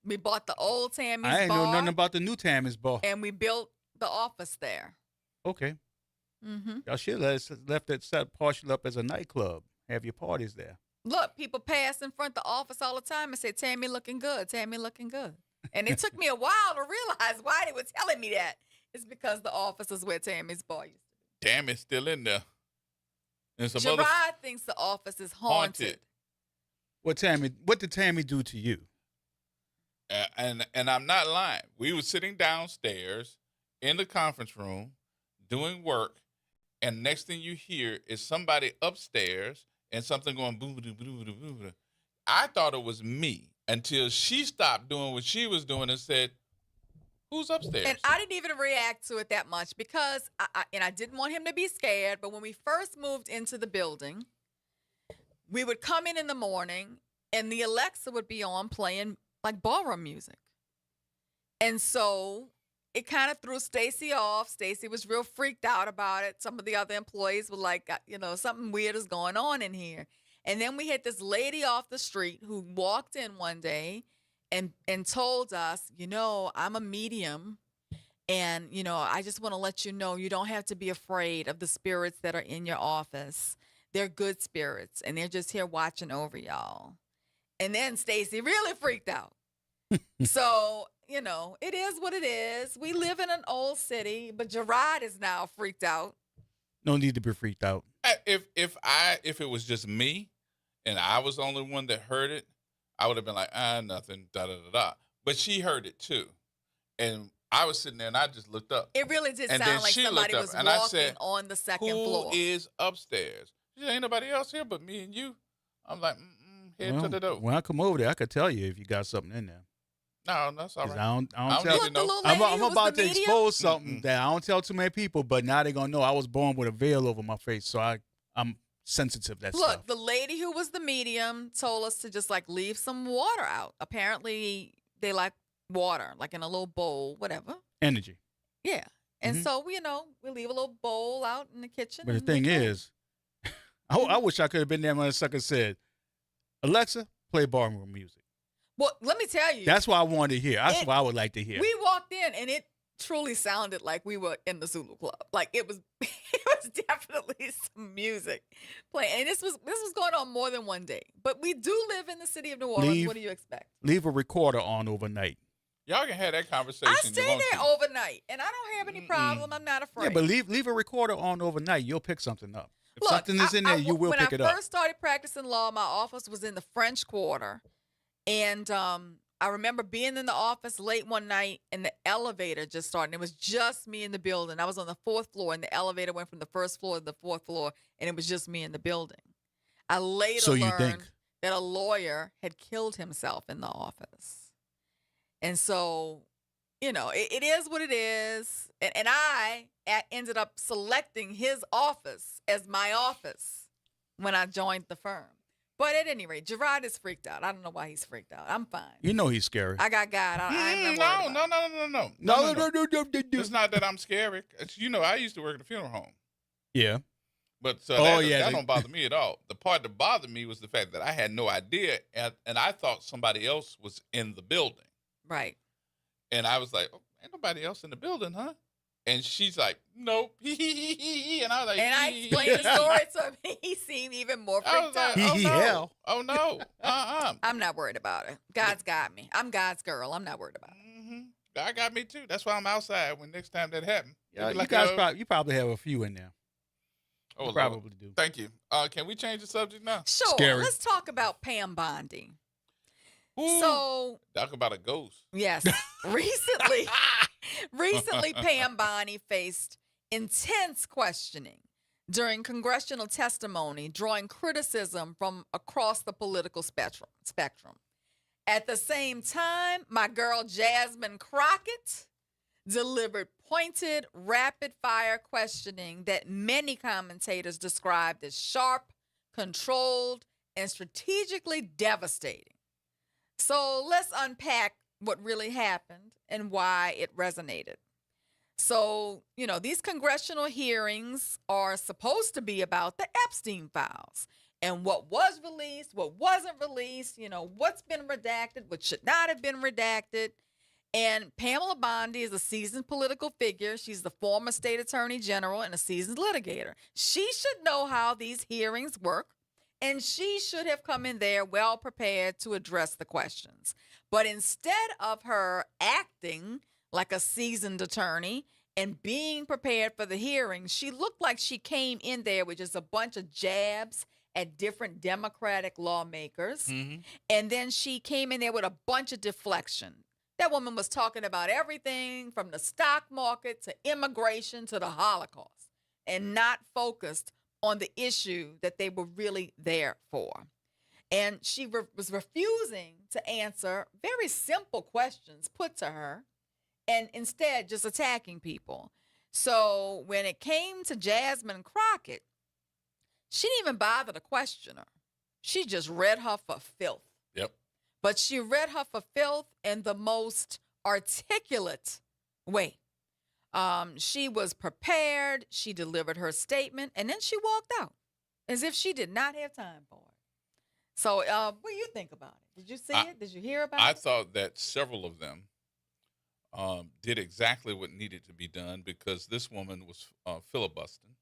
We bought the Old Tammy's Bar. I ain't know nothing about the new Tammy's Bar. And we built the office there. Okay. Mm-hmm. Y'all should have left that set partial up as a nightclub. Have your parties there. Look, people pass in front of the office all the time and say, Tammy looking good, Tammy looking good. And it took me a while to realize why they were telling me that. It's because the office is where Tammy's bar used to be. Tammy's still in there. And some Gerard other thinks the office is haunted. What did Tammy do to you? And I'm not lying. We were sitting downstairs in the conference room doing work, and next thing you hear is somebody upstairs and something going boo boo boo boo boo. I thought it was me until she stopped doing what she was doing and said, "Who's upstairs?" And I didn't even react to it that much because I didn't want him to be scared. But when we first moved into the building, we would come in the morning and the Alexa would be on playing like ballroom music. And so it kind of threw Stacy off. Stacy was real freaked out about it. Some of the other employees were like, something weird is going on in here. And then we had this lady off the street who walked in one day and told us, I'm a medium. And, I just want to let you know, you don't have to be afraid of the spirits that are in your office. They're good spirits, and they're just here watching over y'all. And then Stacy really freaked out. So, it is what it is. We live in an old city, but Gerard is now freaked out. No need to be freaked out. If it was just me and I was the only one that heard it, I would have been like, nothing, da da da da. But she heard it too. And I was sitting there and I just looked up. It really did and sound like somebody was walking on the second floor. Who is upstairs? She said, ain't nobody else here but me and you. I'm like, head to the door. When I come over there, I could tell you if you got something in there. No, that's all right. I don't tell you. I'm about to expose something that I don't tell too many people, but now they're going to know I was born with a veil over my face, so I'm sensitive to that stuff. Look, the lady who was the medium told us to just leave some water out. Apparently, they like water, like in a little bowl, whatever. Energy. Yeah. And so, we leave a little bowl out in the kitchen. But the thing is, I wish I could have been there when the sucker said, Alexa, play ballroom music. Well, let me tell you. That's what I wanted to hear. That's what I would like to hear. We walked in, and it truly sounded like we were in the Zulu Club. Like it was definitely some music playing. And this was going on more than one day. But we do live in the city of New Orleans. What do you expect? Leave a recorder on overnight. Y'all can have that conversation. I stay there overnight, and I don't have any problem. I'm not afraid. Yeah, but leave a recorder on overnight. You'll pick something up. If something is in there, you will pick it up. When I first started practicing law, my office was in the French Quarter. And I remember being in the office late one night, and the elevator just started. It was just me in the building. I was on the 4th floor, and the elevator went from the 1st floor to the 4th floor, and it was just me in the building. I later learned that a lawyer had killed himself in the office. And so, it is what it is. And I ended up selecting his office as my office when I joined the firm. But at any rate, Gerard is freaked out. I don't know why he's freaked out. I'm fine. He's scary. I got God. No. It's not that I'm scary. I used to work at a funeral home. Yeah. But that don't bother me at all. The part that bothered me was the fact that I had no idea, and I thought somebody else was in the building. Right. And I was like, ain't nobody else in the building, huh? And she's like, nope. And I was like, and I explained the story to him. He seemed even more freaked out. Oh, no. I'm not worried about it. God's got me. I'm God's girl. I'm not worried about it. God got me, too. That's why I'm outside when next time that happens. Yeah, you probably have a few in there. Oh, you probably do. Thank you. Can we change the subject now? Sure. Scary. Let's talk about Pam Bondi. Ooh, so talk about a ghost. Yes. Recently, Pam Bondi faced intense questioning during congressional testimony, drawing criticism from across the political spectrum. At the same time, my girl Jasmine Crockett delivered pointed, rapid-fire questioning that many commentators described as sharp, controlled, and strategically devastating. So let's unpack what really happened and why it resonated. So, these congressional hearings are supposed to be about the Epstein files and what was released, what wasn't released, what's been redacted, what should not have been redacted. And Pamela Bondi is a seasoned political figure. She's the former state attorney general and a seasoned litigator. She should know how these hearings work And she should have come in there well prepared to address the questions. But instead of her acting like a seasoned attorney and being prepared for the hearing, she looked like she came in there with just a bunch of jabs at different Democratic lawmakers. And then she came in there with a bunch of deflection. That woman was talking about everything from the stock market to immigration to the Holocaust, and not focused on the issue that they were really there for. And she was refusing to answer very simple questions put to her, and instead just attacking people. So when it came to Jasmine Crockett, she didn't even bother to question her. She just read her for filth. Yep. But she read her for filth in the most articulate way. She was prepared, she delivered her statement, and then she walked out as if she did not have time for it. So what do you think about it? Did you see it? Did you hear about it? I thought that several of them did exactly what needed to be done, because this woman was filibustering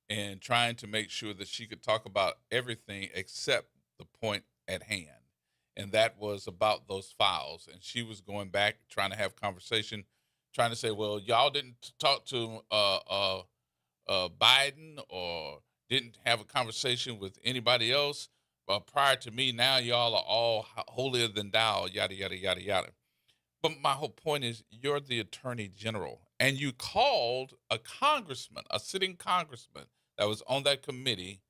and trying to make sure that she could talk about everything except the point at hand. And that was about those files. And she was going back, trying to have conversation, trying to say, well, y'all didn't talk to Biden or didn't have a conversation with anybody else prior to me. Now y'all are all holier than thou, yada, yada, yada, yada. But my whole point is, you're the attorney general, and you called a congressman, a sitting congressman that was on that committee,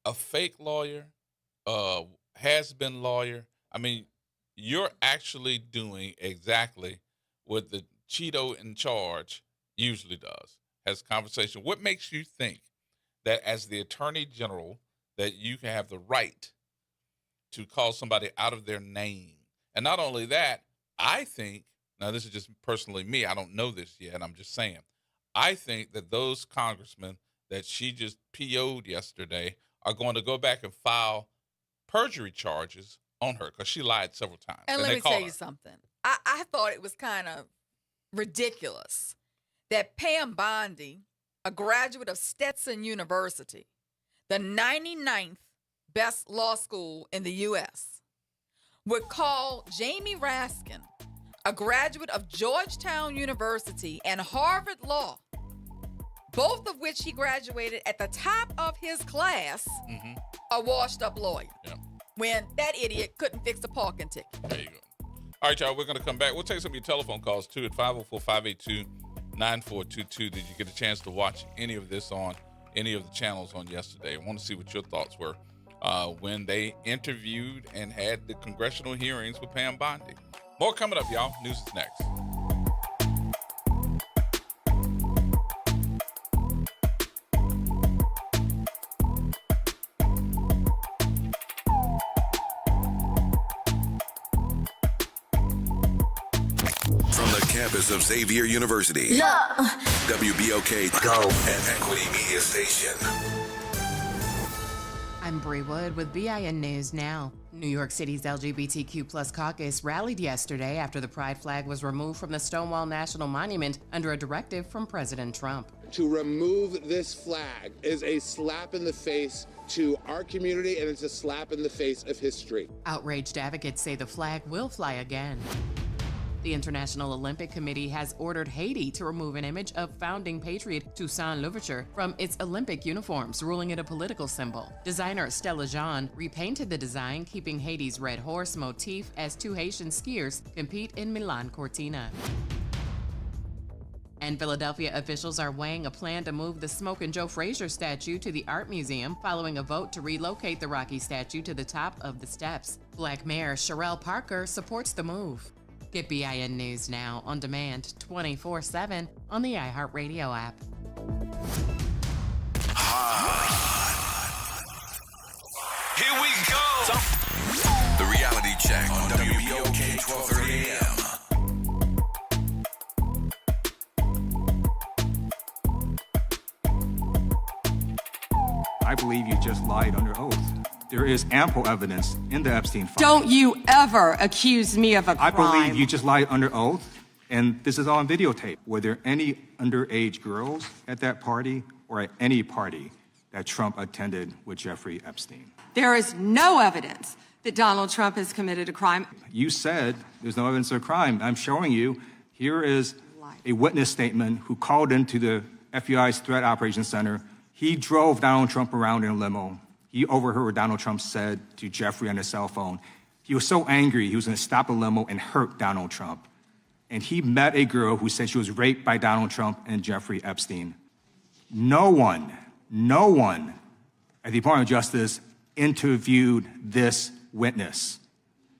a fake lawyer, has-been lawyer. I mean, you're actually doing exactly what the Cheeto in charge usually does, has conversation. What makes you think that as the attorney general that you can have the right to call somebody out of their name? And not only that, I think, now this is just personally me, I don't know this yet, I'm just saying, I think that those congressmen that she just PO'd yesterday are going to go back and file perjury charges on her, because she lied several times. And let me tell you something. I thought it was kind of ridiculous that Pam Bondi, a graduate of Stetson University, the 99th best law school in the U.S., would call Jamie Raskin, a graduate of Georgetown University and Harvard Law, both of which he graduated at the top of his class, a washed-up lawyer, when that idiot couldn't fix a parking ticket. There you go. All right, y'all, we're going to come back. We'll take some of your telephone calls, too, at 504-582-9422. Did you get a chance to watch any of this on any of the channels on yesterday? I want to see what your thoughts were when they interviewed and had the congressional hearings with Pam Bondi. More coming up, y'all. News is next. From the campus of Xavier University, WBOK Go and Equity Media Station. I'm Bree Wood with BIN News Now. New York City's LGBTQ plus caucus rallied yesterday after the pride flag was removed from the Stonewall National Monument under a directive from President Trump. To remove this flag is a slap in the face to our community, and it's a slap in the face of history. Outraged advocates say the flag will fly again. The International Olympic Committee has ordered Haiti to remove an image of founding patriot Toussaint Louverture from its Olympic uniforms, ruling it a political symbol. Designer Stella Jean repainted the design, keeping Haiti's red horse motif as two Haitian skiers compete in Milan Cortina. And Philadelphia officials are weighing a plan to move the Smoke and Joe Frazier statue to the Art Museum following a vote to relocate the Rocky statue to the top of the steps. Black Mayor Sherelle Parker supports the move. Get BIN News Now on demand 24/7 on the iHeartRadio app. Here we go. The reality check on WBOK 1230 AM. I believe you just lied under oath. There is ample evidence in the Epstein file. Don't you ever accuse me of a crime. I believe you just lied under oath, and this is on videotape. Were there any underage girls at that party or at any party that Trump attended with Jeffrey Epstein? There is no evidence that Donald Trump has committed a crime. You said there's no evidence of a crime. I'm showing you. Here is a witness statement who called into the FBI's Threat Operations Center. He drove Donald Trump around in a limo. He overheard what Donald Trump said to Jeffrey on his cell phone. He was so angry, he was going to stop the limo and hurt Donald Trump. And he met a girl who said she was raped by Donald Trump and Jeffrey Epstein. No one at the Department of Justice interviewed this witness.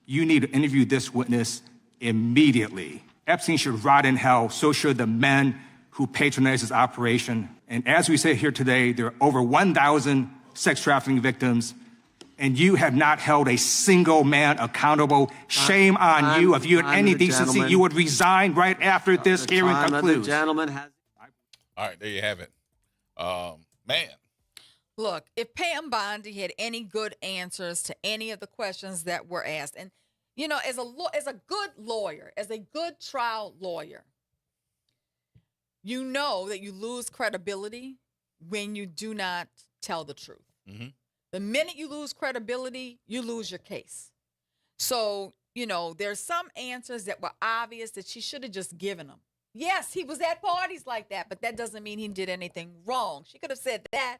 You need to interview this witness immediately. Epstein should rot in hell, so should the men who patronized his operation. And as we say here today, there are over 1,000 sex trafficking victims, and you have not held a single man accountable. Shame on you. If you had any decency, you would resign right after this hearing concludes. All right, there you have it. Man. Look, if Pam Bondi had any good answers to any of the questions that were asked, and you know, as a good lawyer, as a good trial lawyer, you know that you lose credibility when you do not tell the truth. Mm-hmm. The minute you lose credibility, you lose your case. So, you know, there's some answers that were obvious that she should have just given them. Yes, he was at parties like that, but that doesn't mean he did anything wrong. She could have said that.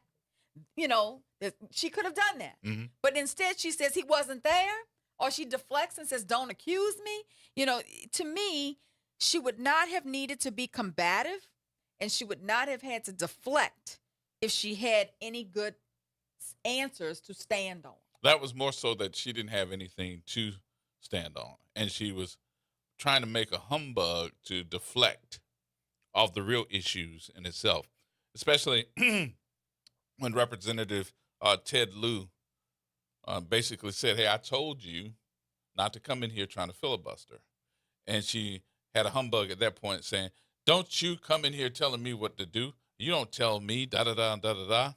You know, she could have done that. Mm-hmm. But instead, she says he wasn't there, or she deflects and says, don't accuse me. You know, to me, she would not have needed to be combative, and she would not have had to deflect if she had any good answers to stand on. That was more so that she didn't have anything to stand on, and she was trying to make a humbug to deflect off the real issues in itself, especially when Representative Ted Lieu basically said, hey, I told you not to come in here trying to filibuster. And she had a humbug at that point saying, don't you come in here telling me what to do. You don't tell me, da-da-da, da-da-da.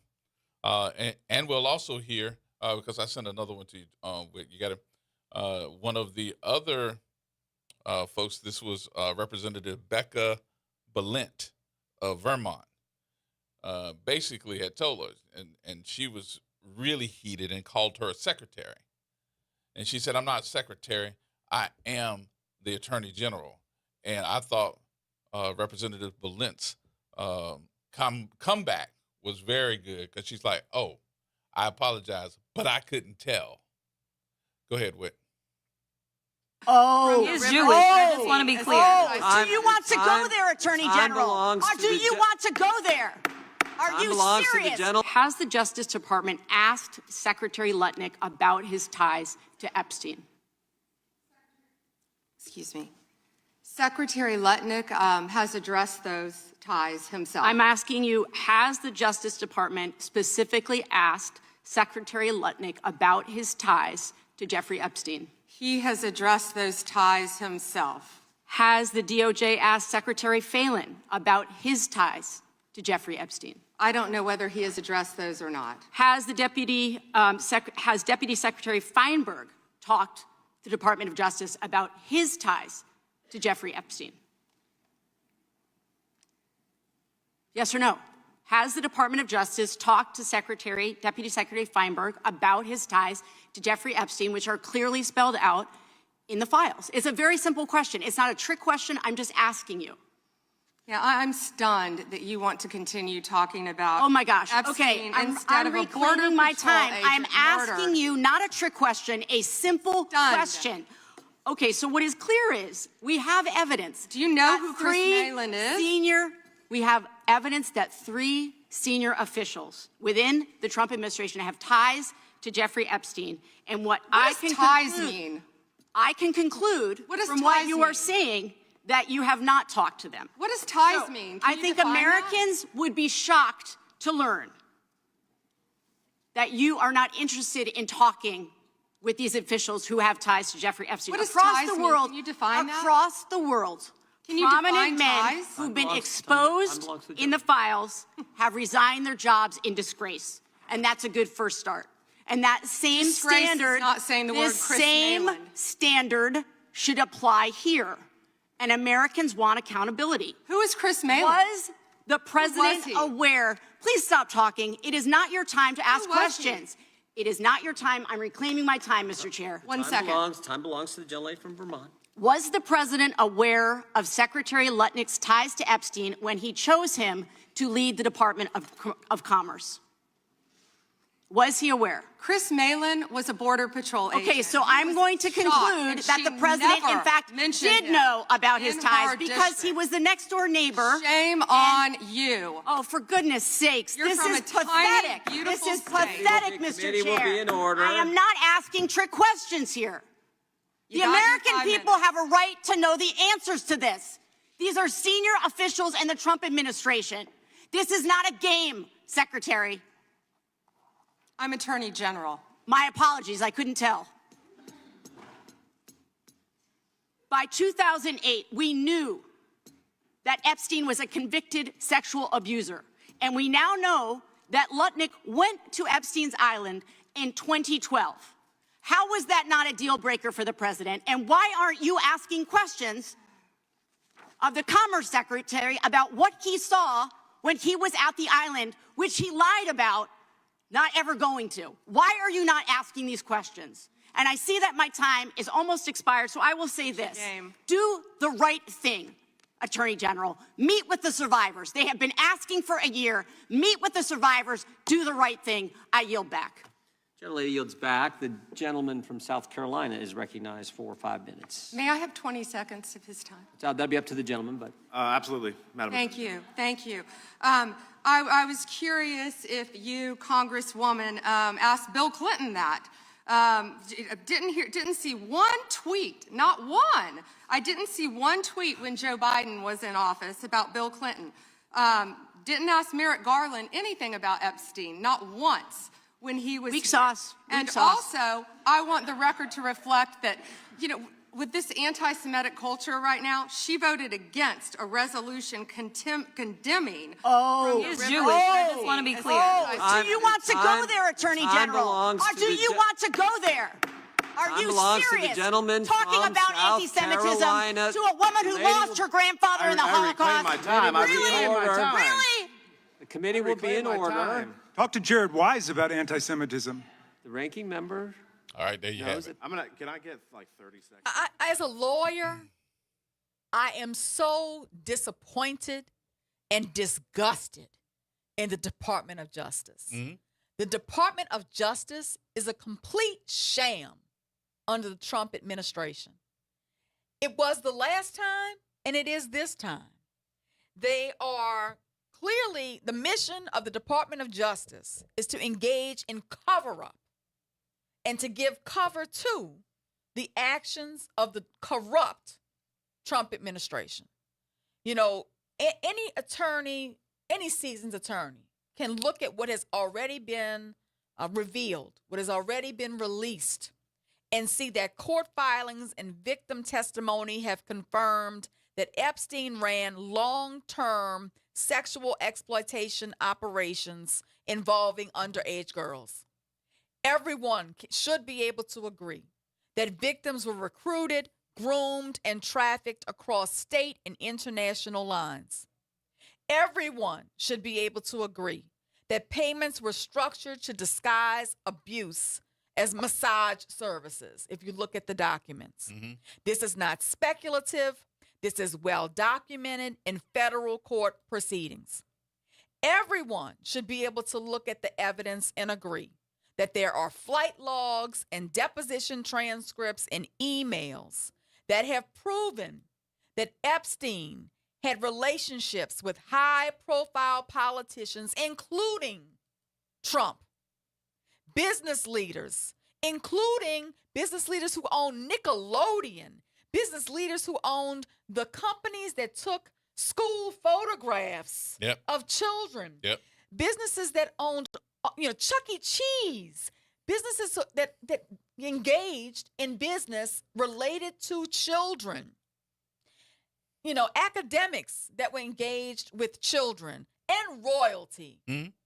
And we'll also hear, because I sent another one to you, you got it. One of the other folks, this was Representative Becca Balint of Vermont, basically had told her, and she was really heated and called her a secretary. And she said, I'm not secretary, I am the attorney general. And I thought Representative Balint's comeback was very good, because she's like, oh, I apologize, but I couldn't tell. Go ahead, Whit. Oh, he is Jewish. I just want to be clear. Oh, do you want to go there, Attorney General? Or do you want to go there? Are you serious? Has the Justice Department asked Secretary Lutnick about his ties to Epstein? Excuse me. Secretary Lutnick has addressed those ties himself. I'm asking you, has the Justice Department specifically asked Secretary Lutnick about his ties to Jeffrey Epstein? He has addressed those ties himself. Has the DOJ asked Secretary Phelan about his ties to Jeffrey Epstein? I don't know whether he has addressed those or not. Has the Deputy Secretary Feinberg talked to the Department of Justice about his ties to Jeffrey Epstein? Yes or no? Has the Department of Justice talked to Deputy Secretary Feinberg about his ties to Jeffrey Epstein, which are clearly spelled out in the files? It's a very simple question. It's not a trick question. I'm just asking you. Yeah, I'm stunned that you want to continue talking about. Oh my gosh. Epstein Okay, I'm reclaiming my time. I'm asking you not a trick question, a simple question. Okay, so what is clear is we have evidence. Do you know who Chris Malin is? We have evidence that 3 senior officials within the Trump administration have ties to Jeffrey Epstein. And what does ties mean? I can conclude from what you are saying that you have not talked to them. What does ties mean? I think Americans would be shocked to learn that you are not interested in talking with these officials who have ties to Jeffrey Epstein. What does across ties the mean? world, Can you define that? across the world, Can you prominent define men ties? who've been exposed in the files have resigned their jobs in disgrace, and that's a good first start. And that same Disgrace standard, is not saying the word this Chris same Malin. standard should apply here. And Americans want accountability. Who is Chris Malin? Was the president he? aware? Please stop talking. It is not your time to ask questions. It is not your time. I'm reclaiming my time, Mr. Chair. One second. Time belongs to the gentlelady from Vermont. Was the president aware of Secretary Lutnick's ties to Epstein when he chose him to lead the Department of Commerce? Was he aware? Chris Malin was a Border Patrol agent. Okay, so I'm going to conclude that the president, in fact, did know about his ties because he was the next door neighbor. Shame on you. Oh, for goodness sakes. You're this from is a tiny, pathetic. beautiful This is state. pathetic, Mr. Committee will Chair. be in order. I am not asking trick questions here. You The got your American 5 people minutes. have a right to know the answers to this. These are senior officials in the Trump administration. This is not a game, Secretary. I'm Attorney General. My apologies, I couldn't tell. By 2008, we knew that Epstein was a convicted sexual abuser. And we now know that Lutnick went to Epstein's Island in 2012. How was that not a deal breaker for the president? And why aren't you asking questions of the Commerce Secretary about what he saw when he was at the island, which he lied about not ever going to? Why are you not asking these questions? And I see that my time is almost expired, so I will say this. Do the right thing, Attorney General. Meet with the survivors. They have been asking for a year. Meet with the survivors. Do the right thing. I yield back. Gentlelady yields back. The gentleman from South Carolina is recognized for 5 minutes. May I have 20 seconds of his time? So that'd be up to the gentleman, but. Absolutely, Madam Thank you. Thank you. I was curious if you, Congresswoman, asked Bill Clinton that. Didn't see one tweet, not one. I didn't see one tweet when Joe Biden was in office about Bill Clinton. Didn't ask Merrick Garland anything about Epstein, not once when he was Weak sauce. And Weak sauce. also, I want the record to reflect that, with this anti-Semitic culture right now, she voted against a resolution condemning. Oh, from the Jewish. river I Epstein just want to be as clear. anti-Semitic. Do you want to go there, Attorney General? Or do you want to go there? Are you belongs to the serious? gentleman Talking from about South anti-Semitism Carolina. to a woman who Lady lost her grandfather in the Holocaust? my time. I Really? reclaim my time. Really? The committee will be in order. Talk to Gerod Wise about anti-Semitism. The ranking member. All right, there you have it. Can I get like 30 seconds? As a lawyer, I am so disappointed and disgusted in the Department of Justice. Mm-hmm. The Department of Justice is a complete sham under the Trump administration. It was the last time, and it is this time. They are clearly, the mission of the Department of Justice is to engage in cover-up and to give cover to the actions of the corrupt Trump administration. Any attorney, any seasoned attorney can look at what has already been revealed, what has already been released, and see that court filings and victim testimony have confirmed that Epstein ran long-term sexual exploitation operations involving underage girls. Everyone should be able to agree that victims were recruited, groomed, and trafficked across state and international lines. Everyone should be able to agree that payments were structured to disguise abuse as massage services, if you look at the documents. Mm-hmm. This is not speculative. This is well documented in federal court proceedings. Everyone should be able to look at the evidence and agree that there are flight logs and deposition transcripts and emails that have proven that Epstein had relationships with high-profile politicians, including Trump, business leaders, including business leaders who own Nickelodeon, business leaders who owned the companies that took school photographs of children, businesses that owned Chuck E. Cheese, businesses that engaged in business related to children, academics that were engaged with children and royalty.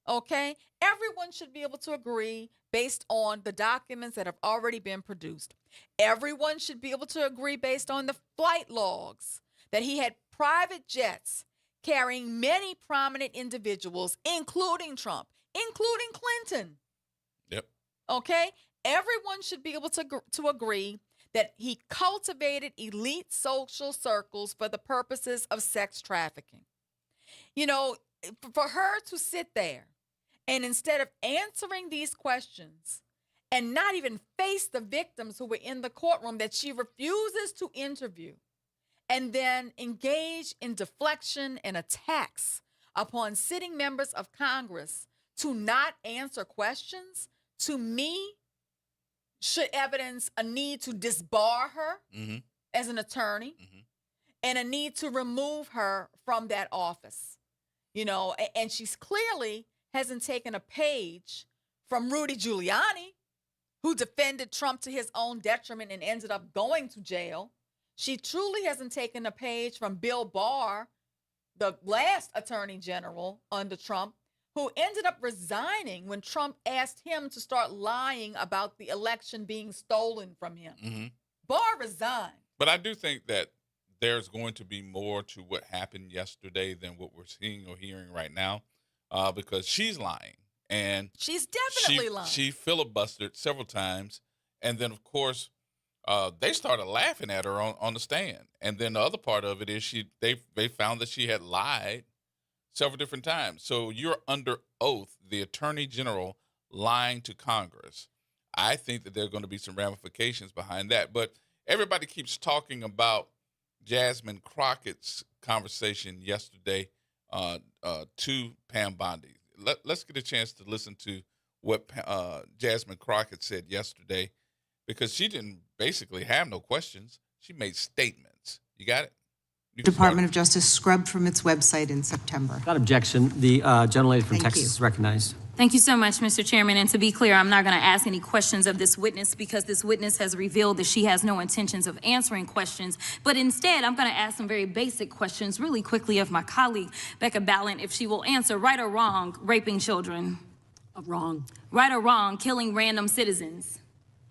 Okay? Everyone should be able to agree based on the documents that have already been produced. Everyone should be able to agree based on the flight logs that he had private jets carrying many prominent individuals, including Trump, including Clinton. Yep. Okay? Everyone should be able to agree that he cultivated elite social circles for the purposes of sex trafficking. You know, for her to sit there and instead of answering these questions and not even face the victims who were in the courtroom that she refuses to interview, and then engage in deflection and attacks upon sitting members of Congress to not answer questions, to me, should evidence a need to disbar her as an attorney and a need to remove her from that office. You know, and she's clearly hasn't taken a page from Rudy Giuliani, who defended Trump to his own detriment and ended up going to jail. She truly hasn't taken a page from Bill Barr, the last attorney general under Trump, who ended up resigning when Trump asked him to start lying about the election being stolen from him. Barr resigned. But I do think that there's going to be more to what happened yesterday than what we're seeing or hearing right now, because she's lying. And she's definitely lying. She filibustered several times. And then, of course, they started laughing at her on the stand. And then the other part of it is they found that she had lied several different times. So you're under oath, the attorney general lying to Congress. I think that there are going to be some ramifications behind that. But everybody keeps talking about Jasmine Crockett's conversation yesterday to Pam Bondi. Let's get a chance to listen to what Jasmine Crockett said yesterday, because she didn't basically have no questions. She made statements. You got it? Department of Justice scrubbed from its website in September. Without objection, the gentlelady from Texas is recognized. Thank you so much, Mr. Chairman. And to be clear, I'm not going to ask any questions of this witness because this witness has revealed that she has no intentions of answering questions. But instead, I'm going to ask some very basic questions really quickly of my colleague, Becca Ballant, if she will answer right or wrong, raping children. Wrong. Right or wrong, killing random citizens.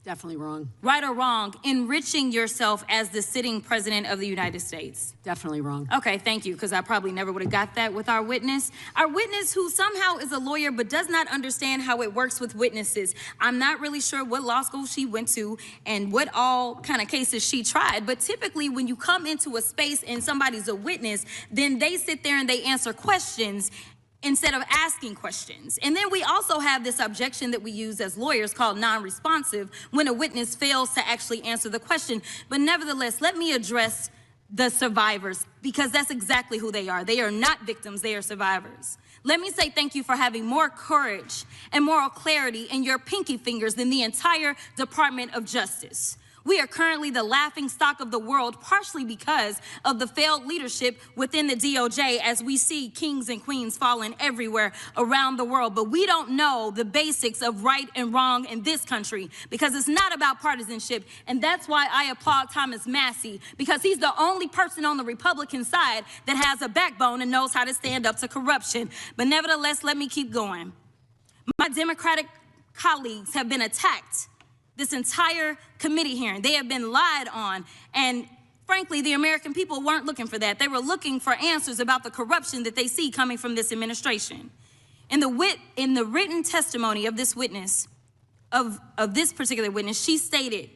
Definitely wrong. Right or wrong, enriching yourself as the sitting president of the United States. Definitely wrong. Okay, thank you, because I probably never would have got that with our witness. Our witness who somehow is a lawyer but does not understand how it works with witnesses. I'm not really sure what law school she went to and what all kind of cases she tried, but typically when you come into a space and somebody's a witness, then they sit there and they answer questions instead of asking questions. And then we also have this objection that we use as lawyers called non-responsive, when a witness fails to actually answer the question. But nevertheless, let me address the survivors, because that's exactly who they are. They are not victims, they are survivors. Let me say thank you for having more courage and moral clarity in your pinky fingers than the entire Department of Justice. We are currently the laughing stock of the world, partially because of the failed leadership within the DOJ, as we see kings and queens falling everywhere around the world. But we don't know the basics of right and wrong in this country, because it's not about partisanship. And that's why I applaud Thomas Massie, because he's the only person on the Republican side that has a backbone and knows how to stand up to corruption. But nevertheless, let me keep going. My Democratic colleagues have been attacked this entire committee hearing. They have been lied on, and frankly, the American people weren't looking for that. They were looking for answers about the corruption that they see coming from this administration. In the written testimony of this witness, of this particular witness, she stated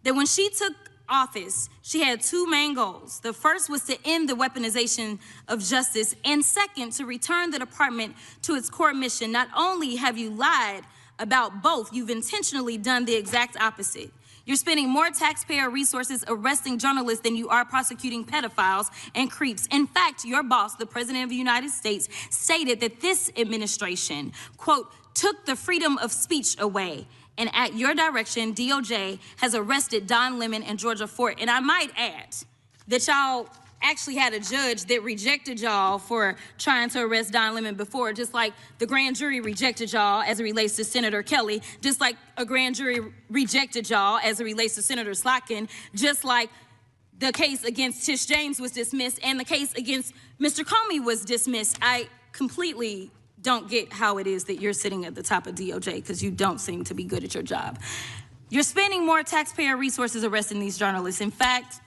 that when she took office, she had two main goals. The first was to end the weaponization of justice, and second, to return the department to its core mission. Not only have you lied about both, you've intentionally done the exact opposite. You're spending more taxpayer resources arresting journalists than you are prosecuting pedophiles and creeps. In fact, your boss, the President of the United States, stated that this administration, quote, took the freedom of speech away. And at your direction, DOJ has arrested Don Lemon and Georgia Fort. And I might add that y'all actually had a judge that rejected y'all for trying to arrest Don Lemon before, just like the grand jury rejected y'all as it relates to Senator Kelly, just like a grand jury rejected y'all as it relates to Senator Slotkin, just like the case against Tish James was dismissed and the case against Mr. Comey was dismissed. I completely don't get how it is that you're sitting at the top of DOJ, because you don't seem to be good at your job. You're spending more taxpayer resources arresting these journalists. In fact,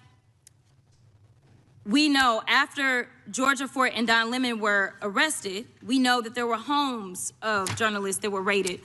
we know after Georgia Fort and Don Lemon were arrested, we know that there were homes of journalists that were raided.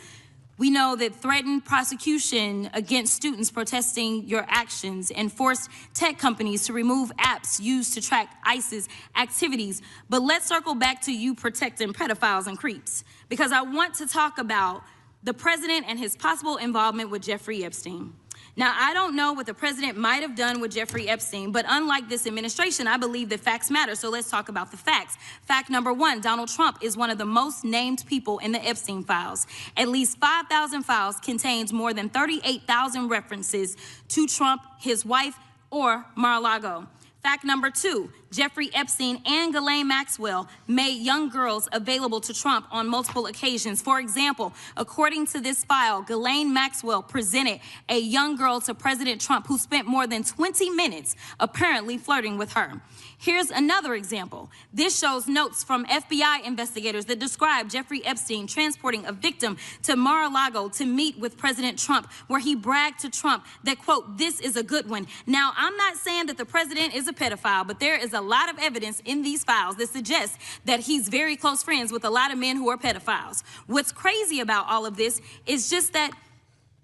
We know that threatened prosecution against students protesting your actions and forced tech companies to remove apps used to track ISIS activities. But let's circle back to you protecting pedophiles and creeps, because I want to talk about the president and his possible involvement with Jeffrey Epstein. Now, I don't know what the president might have done with Jeffrey Epstein, but unlike this administration, I believe that facts matter. So let's talk about the facts. Fact number one, Donald Trump is one of the most named people in the Epstein files. At least 5,000 files contains more than 38,000 references to Trump, his wife, or Mar-a-Lago. Fact number two, Jeffrey Epstein and Ghislaine Maxwell made young girls available to Trump on multiple occasions. For example, according to this file, Ghislaine Maxwell presented a young girl to President Trump who spent more than 20 minutes apparently flirting with her. Here's another example. This shows notes from FBI investigators that describe Jeffrey Epstein transporting a victim to Mar-a-Lago to meet with President Trump, where he bragged to Trump that, quote, "this is a good one." Now, I'm not saying that the president is a pedophile, but there is a lot of evidence in these files that suggests that he's very close friends with a lot of men who are pedophiles. What's crazy about all of this is just that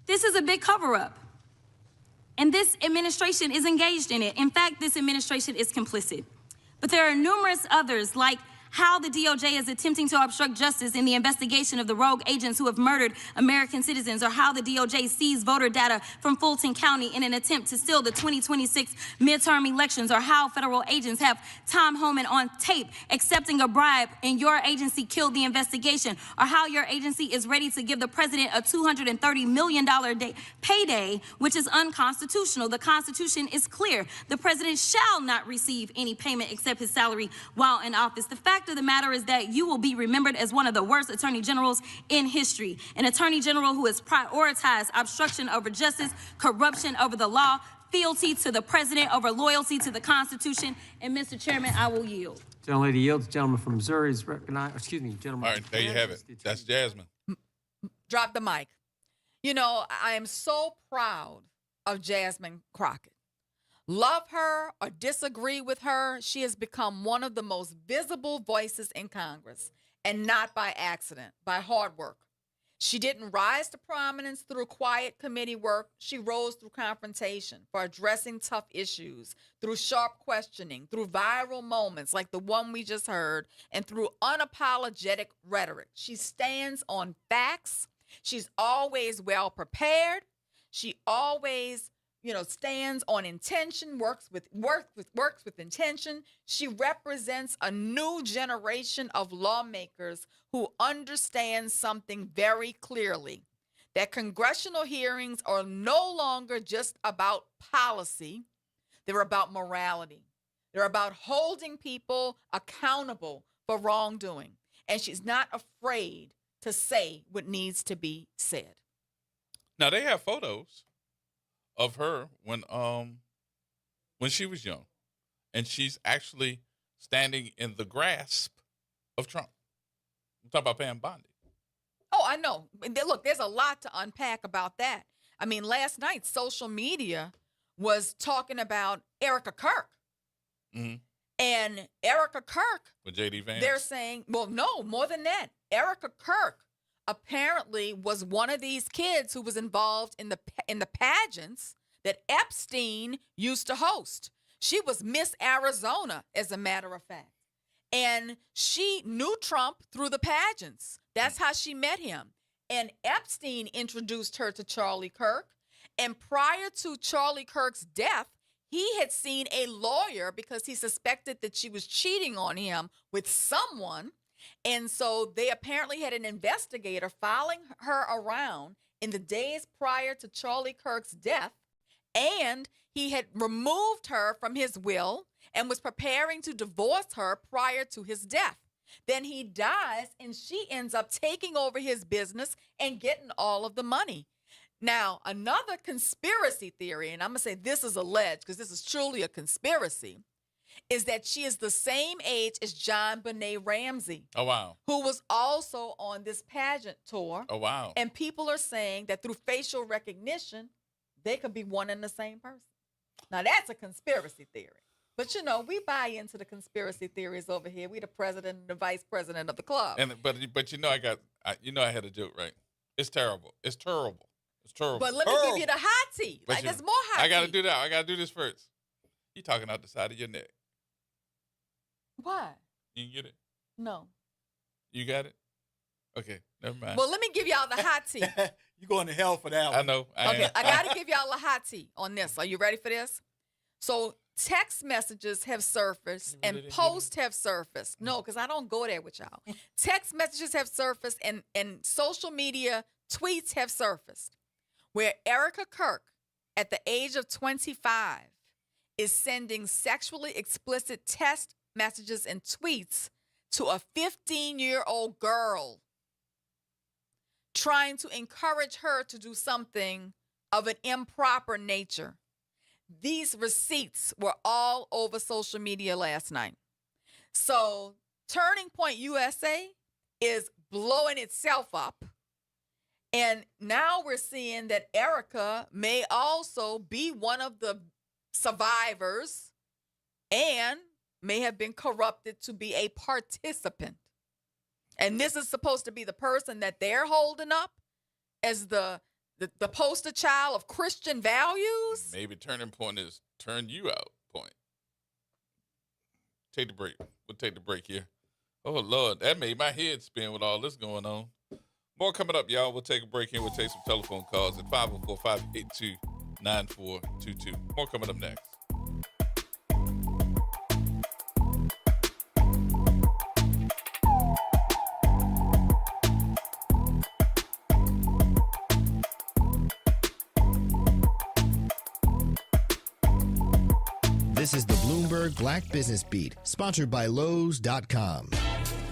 this is a big cover-up. And this administration is engaged in it. In fact, this administration is complicit. But there are numerous others, like how the DOJ is attempting to obstruct justice in the investigation of the rogue agents who have murdered American citizens, or how the DOJ seized voter data from Fulton County in an attempt to steal the 2026 midterm elections, or how federal agents have Tom Homan on tape accepting a bribe and your agency killed the investigation, or how your agency is ready to give the president a $230 million payday, which is unconstitutional. The Constitution is clear. The president shall not receive any payment except his salary while in office. The fact of the matter is that you will be remembered as one of the worst attorney generals in history. An attorney general who has prioritized obstruction over justice, corruption over the law, fealty to the president over loyalty to the Constitution. And Mr. Chairman, I will yield. Gentlelady yields. Gentleman from Missouri is recognized. Excuse me, gentleman. All right, there you have it. That's Jasmine. Drop the mic. You know, I am so proud of Jasmine Crockett. Love her or disagree with her, she has become one of the most visible voices in Congress, and not by accident, by hard work. She didn't rise to prominence through quiet committee work. She rose through confrontation, for addressing tough issues, through sharp questioning, through viral moments like the one we just heard, and through unapologetic rhetoric. She stands on facts. She's always well prepared. She always stands on intention, works with intention. She represents a new generation of lawmakers who understand something very clearly, that congressional hearings are no longer just about policy. They're about morality. They're about holding people accountable for wrongdoing. And she's not afraid to say what needs to be said. Now, they have photos of her when she was young, and she's actually standing in the grasp of Trump. I'm talking about Pam Bondi. Oh, I know. Look, there's a lot to unpack about that. I mean, last night, social media was talking about Erica Kirk. Mm-hmm. And Erica Kirk, with J.D. Vance, they're saying, well, no, more than that. Erica Kirk apparently was one of these kids who was involved in the pageants that Epstein used to host. She was Miss Arizona, as a matter of fact. And she knew Trump through the pageants. That's how she met him. And Epstein introduced her to Charlie Kirk. And prior to Charlie Kirk's death, he had seen a lawyer because he suspected that she was cheating on him with someone. And so they apparently had an investigator following her around in the days prior to Charlie Kirk's death. And he had removed her from his will and was preparing to divorce her prior to his death. Then he dies, and she ends up taking over his business and getting all of the money. Now, another conspiracy theory, and I'm going to say this is alleged because this is truly a conspiracy, is that she is the same age as John Benet Ramsey. Oh, wow. Who was also on this pageant tour. Oh, wow. And people are saying that through facial recognition, they could be one and the same person. Now, that's a conspiracy theory. But, we buy into the conspiracy theories over here. We the president and the vice president of the club. But I had a joke, right? It's terrible. It's terrible. It's terrible. But let me give you the hot tea. But Like, you- there's more hot tea. I got to do that. I got to do this first. You talking out the side of your neck. Why? You can get it? No. You got it? Okay, never mind. Well, let me give y'all the hot tea. You're going to hell for that one. I know. Okay, I got to give y'all a hot tea on this. Are you ready for this? So text messages have surfaced and posts have surfaced. No, because I don't go there with y'all. Text messages have surfaced and social media tweets have surfaced where Erica Kirk, at the age of 25, is sending sexually explicit text messages and tweets to a 15-year-old girl, trying to encourage her to do something of an improper nature. These receipts were all over social media last night. So Turning Point USA is blowing itself up. And now we're seeing that Erica may also be one of the survivors and may have been corrupted to be a participant. And this is supposed to be the person that they're holding up as the poster child of Christian values. Maybe Turning Point is turn you out point. Take the break. We'll take the break here. Oh, Lord, that made my head spin with all this going on. More coming up, y'all. We'll take a break here. We'll take some telephone calls at 504-582-9422. More coming up next. This is the Bloomberg Black Business Beat, sponsored by Lowe's.com.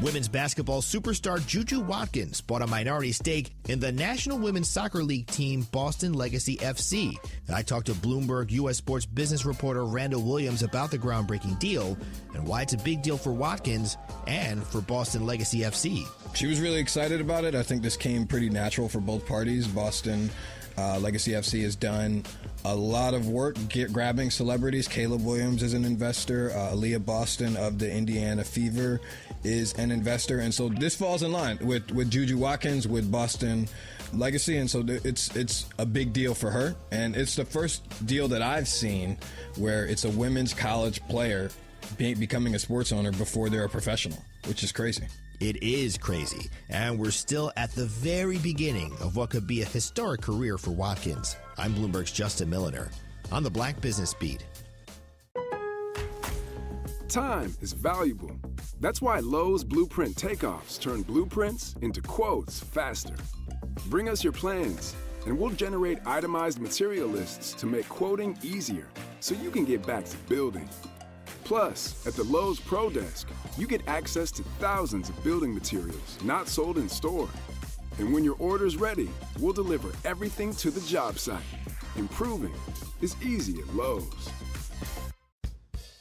Women's basketball superstar Juju Watkins bought a minority stake in the National Women's Soccer League team Boston Legacy FC. I talked to Bloomberg U.S. sports business reporter Randall Williams about the groundbreaking deal and why it's a big deal for Watkins and for Boston Legacy FC. She was really excited about it. I think this came pretty natural for both parties. Boston Legacy FC has done a lot of work grabbing celebrities. Caleb Williams is an investor. Aaliyah Boston of the Indiana Fever is an investor. And so this falls in line with Juju Watkins, with Boston Legacy. And so it's a big deal for her. And it's the first deal that I've seen where it's a women's college player becoming a sports owner before they're a professional, which is crazy. It is crazy, and we're still at the very beginning of what could be a historic career for Watkins. I'm Bloomberg's Justin Milliner on the Black Business Beat. Time is valuable. That's why Lowe's Blueprint Takeoffs turn blueprints into quotes faster. Bring us your plans, and we'll generate itemized material lists to make quoting easier so you can get back to building. Plus, at the Lowe's Pro Desk, you get access to thousands of building materials not sold in store. And when your order's ready, we'll deliver everything to the job site. Improving is easy at Lowe's.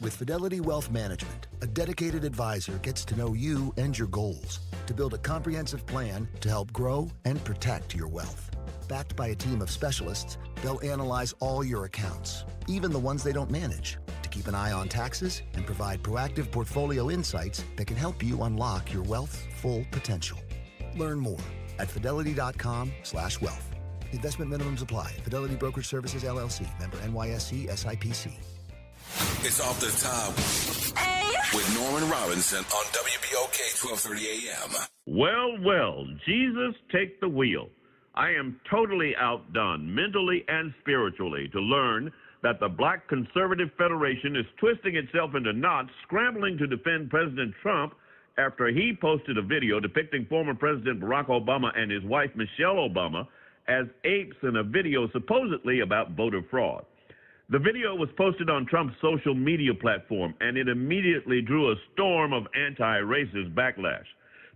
With Fidelity Wealth Management, a dedicated advisor gets to know you and your goals to build a comprehensive plan to help grow and protect your wealth. Backed by a team of specialists, they'll analyze all your accounts, even the ones they don't manage, to keep an eye on taxes and provide proactive portfolio insights that can help you unlock your wealth's full potential. Learn more at fidelity.com/wealth. Investment minimums apply. Fidelity Brokerage Services, LLC. Member NYSE SIPC. It's Off the Top with Norman Robinson on WBOK 1230 AM. Well, Jesus, take the wheel. I am totally outdone mentally and spiritually to learn that the Black Conservative Federation is twisting itself into knots, scrambling to defend President Trump after he posted a video depicting former President Barack Obama and his wife Michelle Obama as apes in a video supposedly about voter fraud. The video was posted on Trump's social media platform, and it immediately drew a storm of anti-racist backlash.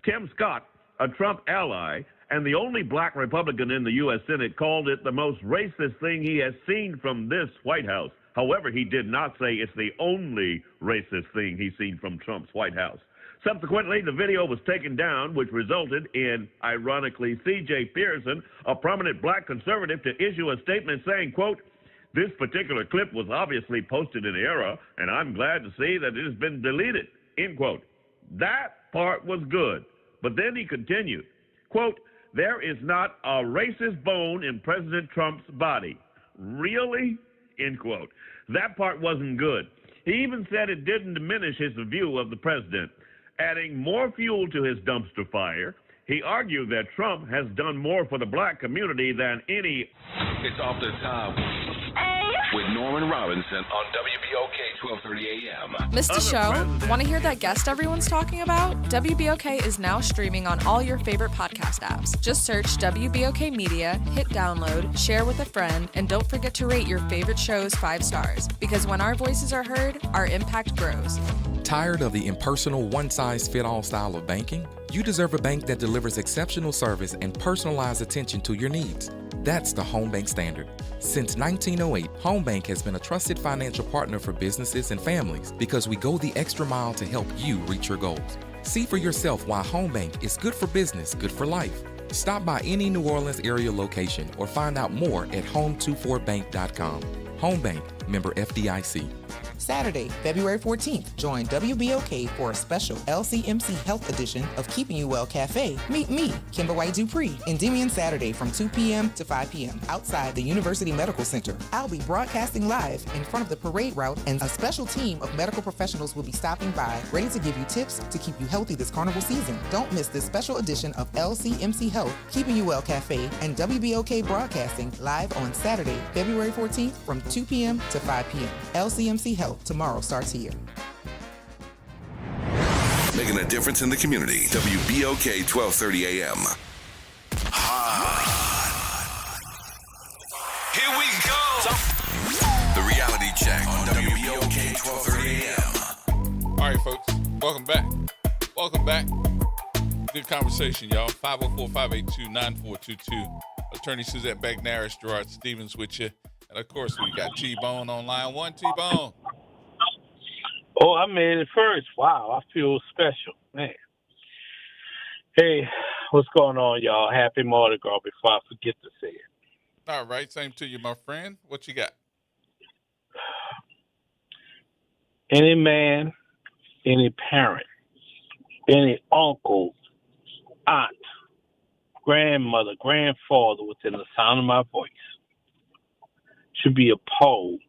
Tim Scott, a Trump ally and the only black Republican in the U.S. Senate, called it the most racist thing he has seen from this White House. However, he did not say it's the only racist thing he's seen from Trump's White House. Subsequently, the video was taken down, which resulted in, ironically, C.J. Pearson, a prominent black conservative, to issue a statement saying, quote, "This particular clip was obviously posted in error, and I'm glad to see that it has been deleted," end quote. That part was good. But then he continued, quote, there is not a racist bone in President Trump's body. Really? End quote. That part wasn't good. He even said it didn't diminish his view of the president. Adding more fuel to his dumpster fire, he argued that Trump has done more for the black community than any. It's Off the Top with Norman Robinson on WBOK 1230 AM. Missed a show? Want to hear that guest everyone's talking about? WBOK is now streaming on all your favorite podcast apps. Just search WBOK Media, hit download, share with a friend, and don't forget to rate your favorite shows 5 stars. Because when our voices are heard, our impact grows. Tired of the impersonal, one-size-fit-all style of banking? You deserve a bank that delivers exceptional service and personalized attention to your needs. That's the Home Bank Standard. Since 1908, Home Bank has been a trusted financial partner for businesses and families because we go the extra mile to help you reach your goals. See for yourself why Home Bank is good for business, good for life. Stop by any New Orleans area location or find out more at home24bank.com. Home Bank, member FDIC. Saturday, February 14th, join WBOK for a special LCMC Health edition of Keeping You Well Cafe. Meet me, Kimber White Dupree, Endymion Saturday from 2 p.m. to 5 p.m. outside the University Medical Center. I'll be broadcasting live in front of the parade route, and a special team of medical professionals will be stopping by, ready to give you tips to keep you healthy this carnival season. Don't miss this special edition of LCMC Health, Keeping You Well Cafe, and WBOK Broadcasting live on Saturday, February 14th from 2 p.m. to 5 p.m. LCMC Health. Tomorrow starts here. Making a difference in the community. WBOK 1230 AM. Here we go. The reality check on WBOK 1230 AM. All right, folks. Welcome back. Welcome back. Good conversation, y'all. 504-582-9422. Attorney Suzette Bagnaris, Gerard Stevens with you. And, of course, we got T-Bone on line 1. T-Bone. Oh, I made it first. Wow, I feel special, man. Hey, what's going on, y'all? Happy Mardi Gras before I forget to say it. All right, same to you, my friend. What you got? Any man, any parent, any uncle, aunt, grandmother, grandfather within the sound of my voice should be appalled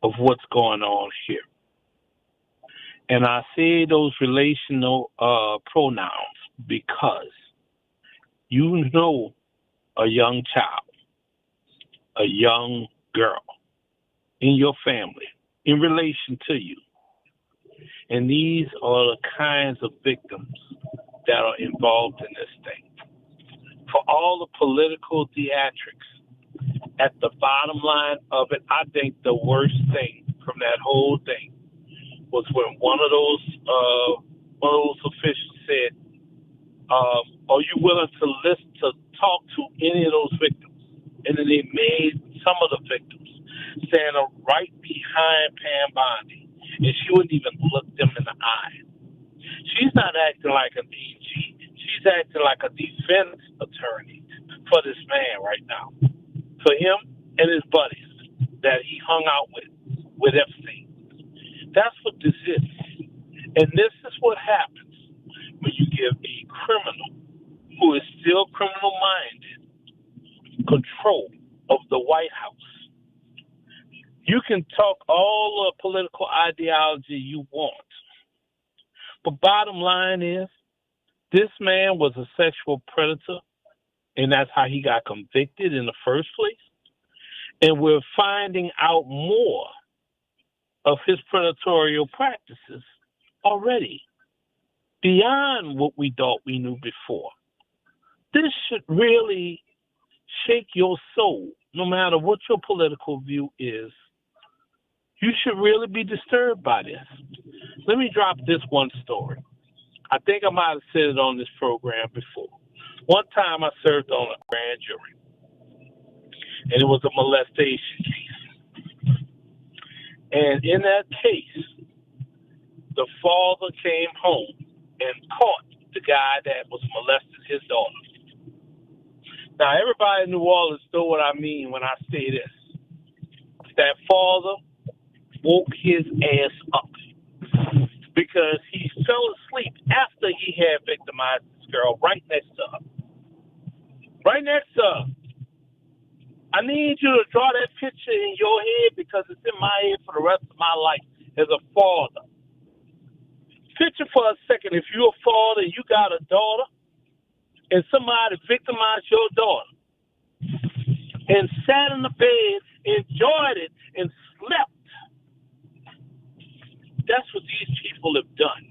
of what's going on here. And I say those relational pronouns because you know a young child, a young girl in your family in relation to you. And these are the kinds of victims that are involved in this thing. For all the political theatrics, at the bottom line of it, I think the worst thing from that whole thing was when one of those officials said, "Are you willing to talk to any of those victims?" And then they made some of the victims stand up right behind Pam Bondi, and she wouldn't even look them in the eye. She's not acting like an EG. She's acting like a defense attorney for this man right now, for him and his buddies that he hung out with Epstein. That's what this is. And this is what happens when you give a criminal who is still criminal-minded control of the White House. You can talk all the political ideology you want. But bottom line is, this man was a sexual predator, and that's how he got convicted in the first place. And we're finding out more of his predatory practices already, beyond what we thought we knew before. This should really shake your soul, no matter what your political view is. You should really be disturbed by this. Let me drop this one story. I think I might have said it on this program before. One time I served on a grand jury, and it was a molestation case. And in that case, the father came home and caught the guy that was molesting his daughter. Now, everybody in New Orleans know what I mean when I say this. That father woke his ass up because he fell asleep after he had victimized this girl right next to her. need you to draw that picture in your head because it's in my head for the rest of my life as a father. Picture for a second if you're a father and you got a daughter and somebody victimized your daughter and sat in the bed, enjoyed it, and slept. That's what these people have done.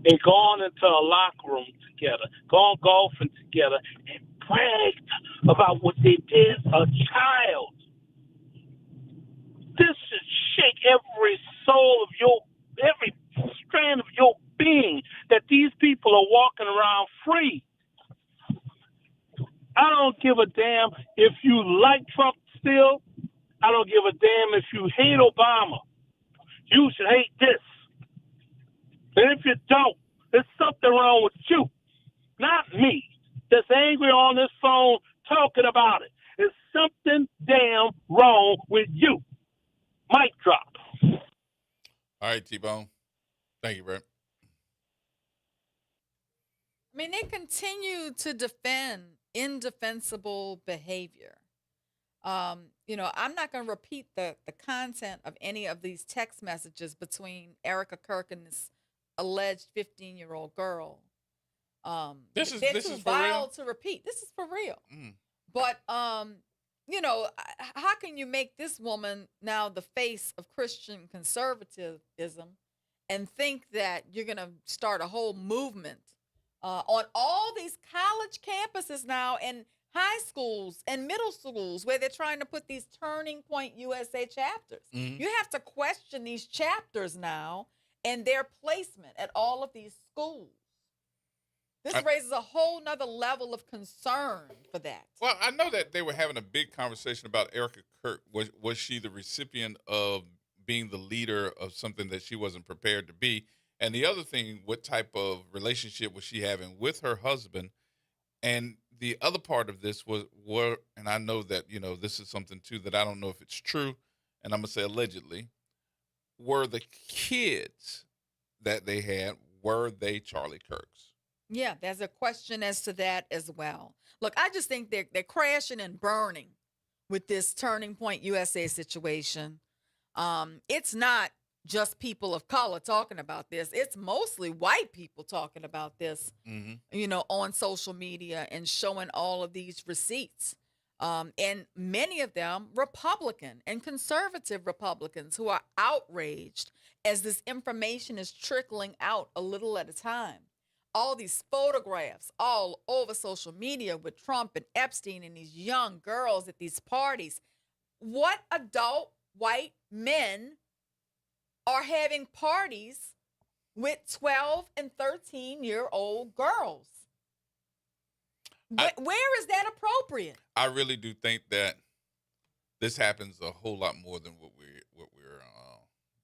And gone into a locker room together, gone golfing together, and bragged about what they did as a child. This should shake every soul of every strand of your being that these people are walking around free. I don't give a damn if you like Trump still. I don't give a damn if you hate Obama. You should hate this. And if you don't, there's something wrong with you, not me, that's angry on this phone talking about it. There's something damn wrong with you. Mic drop. All right, T-Bone. Thank you, Brett. I mean, they continue to defend indefensible behavior. I'm not going to repeat the content of any of these text messages between Erica Kirk and this alleged 15-year-old girl. This they're is too for vile real? to repeat. This is for real. Mm. But how can you make this woman now the face of Christian conservatism and think that you're going to start a whole movement on all these college campuses now and high schools and middle schools where they're trying to put these Turning Point USA chapters? Mhm. You have to question these chapters now and their placement at all of these schools. This raises a whole nother level of concern for that. Well, I know that they were having a big conversation about Erica Kirk. Was she the recipient of being the leader of something that she wasn't prepared to be? And the other thing, what type of relationship was she having with her husband? And the other part of this and I know that, this is something too that I don't know if it's true, and I'm going to say allegedly, were the kids that they had, were they Charlie Kirk's? Yeah, there's a question as to that as well. Look, I just think they're crashing and burning with this Turning Point USA situation. It's not just people of color talking about this. It's mostly white people talking about this, on social media and showing all of these receipts. And many of them Republican and conservative Republicans who are outraged as this information is trickling out a little at a time. All these photographs all over social media with Trump and Epstein and these young girls at these parties. What adult white men are having parties with 12 and 13-year-old girls? Where is that appropriate? I really do think that this happens a whole lot more than what we're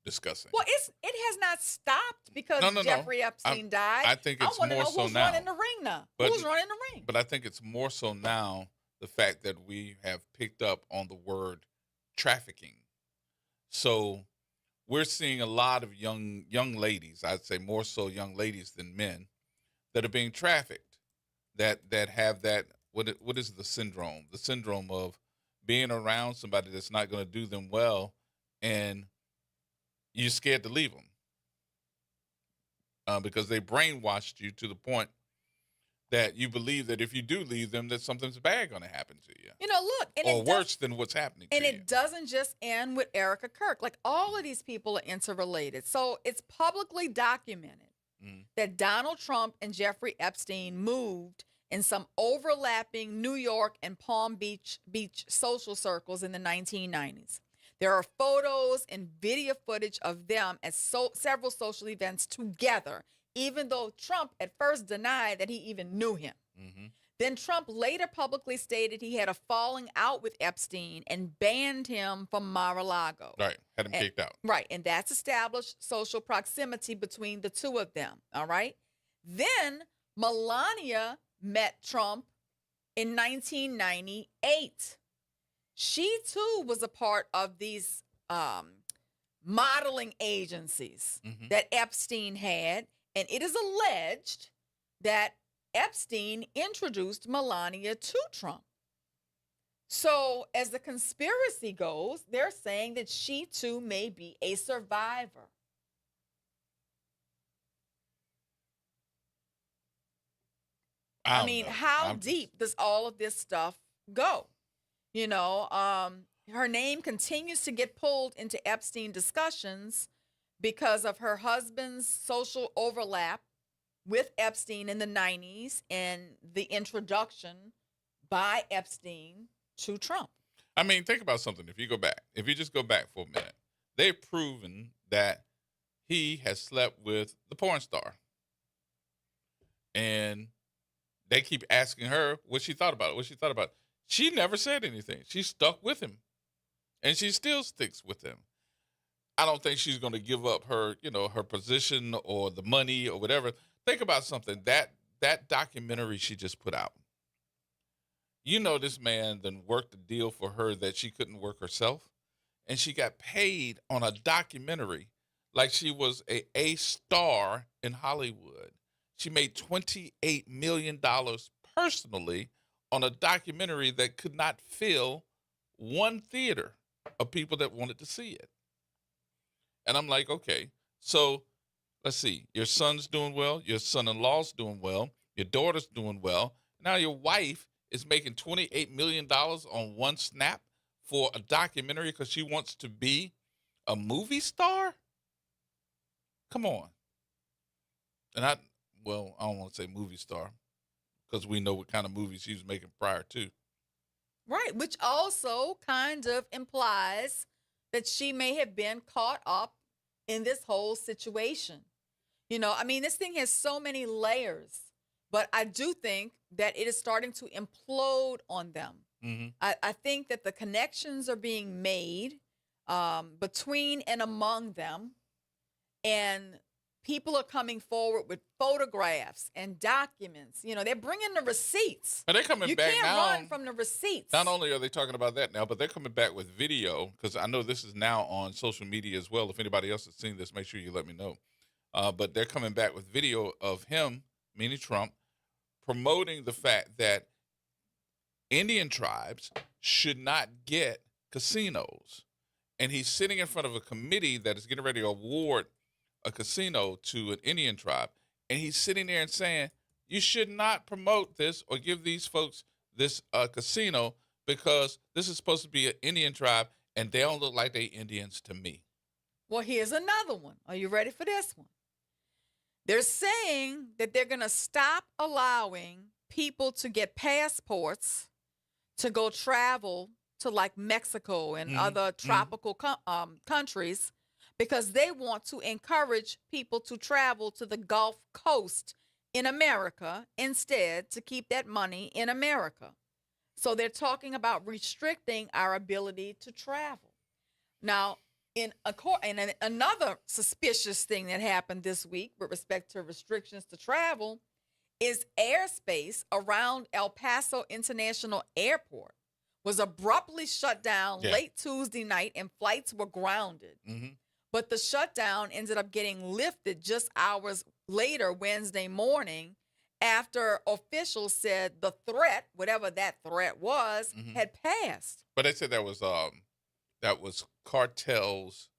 discussing. Well, it has not stopped because Jeffrey Epstein died. I think it's more so who's now. running the ring now. Who's running the ring? But I think it's more so now the fact that we have picked up on the word trafficking. So we're seeing a lot of young ladies, I'd say more so young ladies than men, that are being trafficked, that have that, what is the syndrome? The syndrome of being around somebody that's not going to do them well, and you're scared to leave them because they brainwashed you to the point that you believe that if you do leave them, that something's bad going to happen to you. Look. Or worse than what's happening to you. And it doesn't just end with Erica Kirk. Like, all of these people are interrelated. So it's publicly documented that Donald Trump and Jeffrey Epstein moved in some overlapping New York and Palm Beach social circles in the 1990s. There are photos and video footage of them at several social events together, even though Trump at first denied that he even knew him. Mm-hmm. Then Trump later publicly stated he had a falling out with Epstein and banned him from Mar-a-Lago. Right, had him kicked out. Right, and that's established social proximity between the two of them, all right? Then Melania met Trump in 1998. She, too, was a part of these modeling agencies that Epstein had, and it is alleged that Epstein introduced Melania to Trump. So as the conspiracy goes, they're saying that she too may be a survivor. I mean, how deep does all of this stuff go? You know, her name continues to get pulled into Epstein discussions because of her husband's social overlap with Epstein in the 90s and the introduction by Epstein to Trump. I mean, think about something. If you just go back for a minute, they've proven that he has slept with the porn star. And they keep asking her what she thought about it. She never said anything. She stuck with him. And she still sticks with him. I don't think she's going to give up her, her position or the money or whatever. Think about something. That documentary she just put out. This man then worked a deal for her that she couldn't work herself. And she got paid on a documentary like she was a star in Hollywood. She made $28 million personally on a documentary that could not fill one theater of people that wanted to see it. And I'm like, okay, so let's see. Your son's doing well. Your son-in-law's doing well. Your daughter's doing well. Now your wife is making $28 million on one snap for a documentary because she wants to be a movie star? Come on. And I don't want to say movie star because we know what kind of movies she was making prior to. Right, which also kind of implies that she may have been caught up in this whole situation. This thing has so many layers, but I do think that it is starting to implode on them. Mm-hmm. I think that the connections are being made between and among them, and people are coming forward with photographs and documents. They're bringing the receipts. And they're coming back now. You can't run from the receipts. Not only are they talking about that now, but they're coming back with video, because I know this is now on social media as well. If anybody else has seen this, make sure you let me know. But they're coming back with video of him, meaning Trump, promoting the fact that Indian tribes should not get casinos. And he's sitting in front of a committee that is getting ready to award a casino to an Indian tribe. And he's sitting there and saying, you should not promote this or give these folks this casino because this is supposed to be an Indian tribe and they don't look like they Indians to me. Well, here's another one. Are you ready for this one? They're saying that they're going to stop allowing people to get passports to go travel to like Mexico and other tropical countries because they want to encourage people to travel to the Gulf Coast in America instead to keep that money in America. So they're talking about restricting our ability to travel. Now, in another suspicious thing that happened this week with respect to restrictions to travel is airspace around El Paso International Airport was abruptly shut down late Tuesday night and flights were grounded. Mm-hmm. But the shutdown ended up getting lifted just hours later, Wednesday morning, after officials said the threat, whatever that threat was, had passed. But they said that was cartels'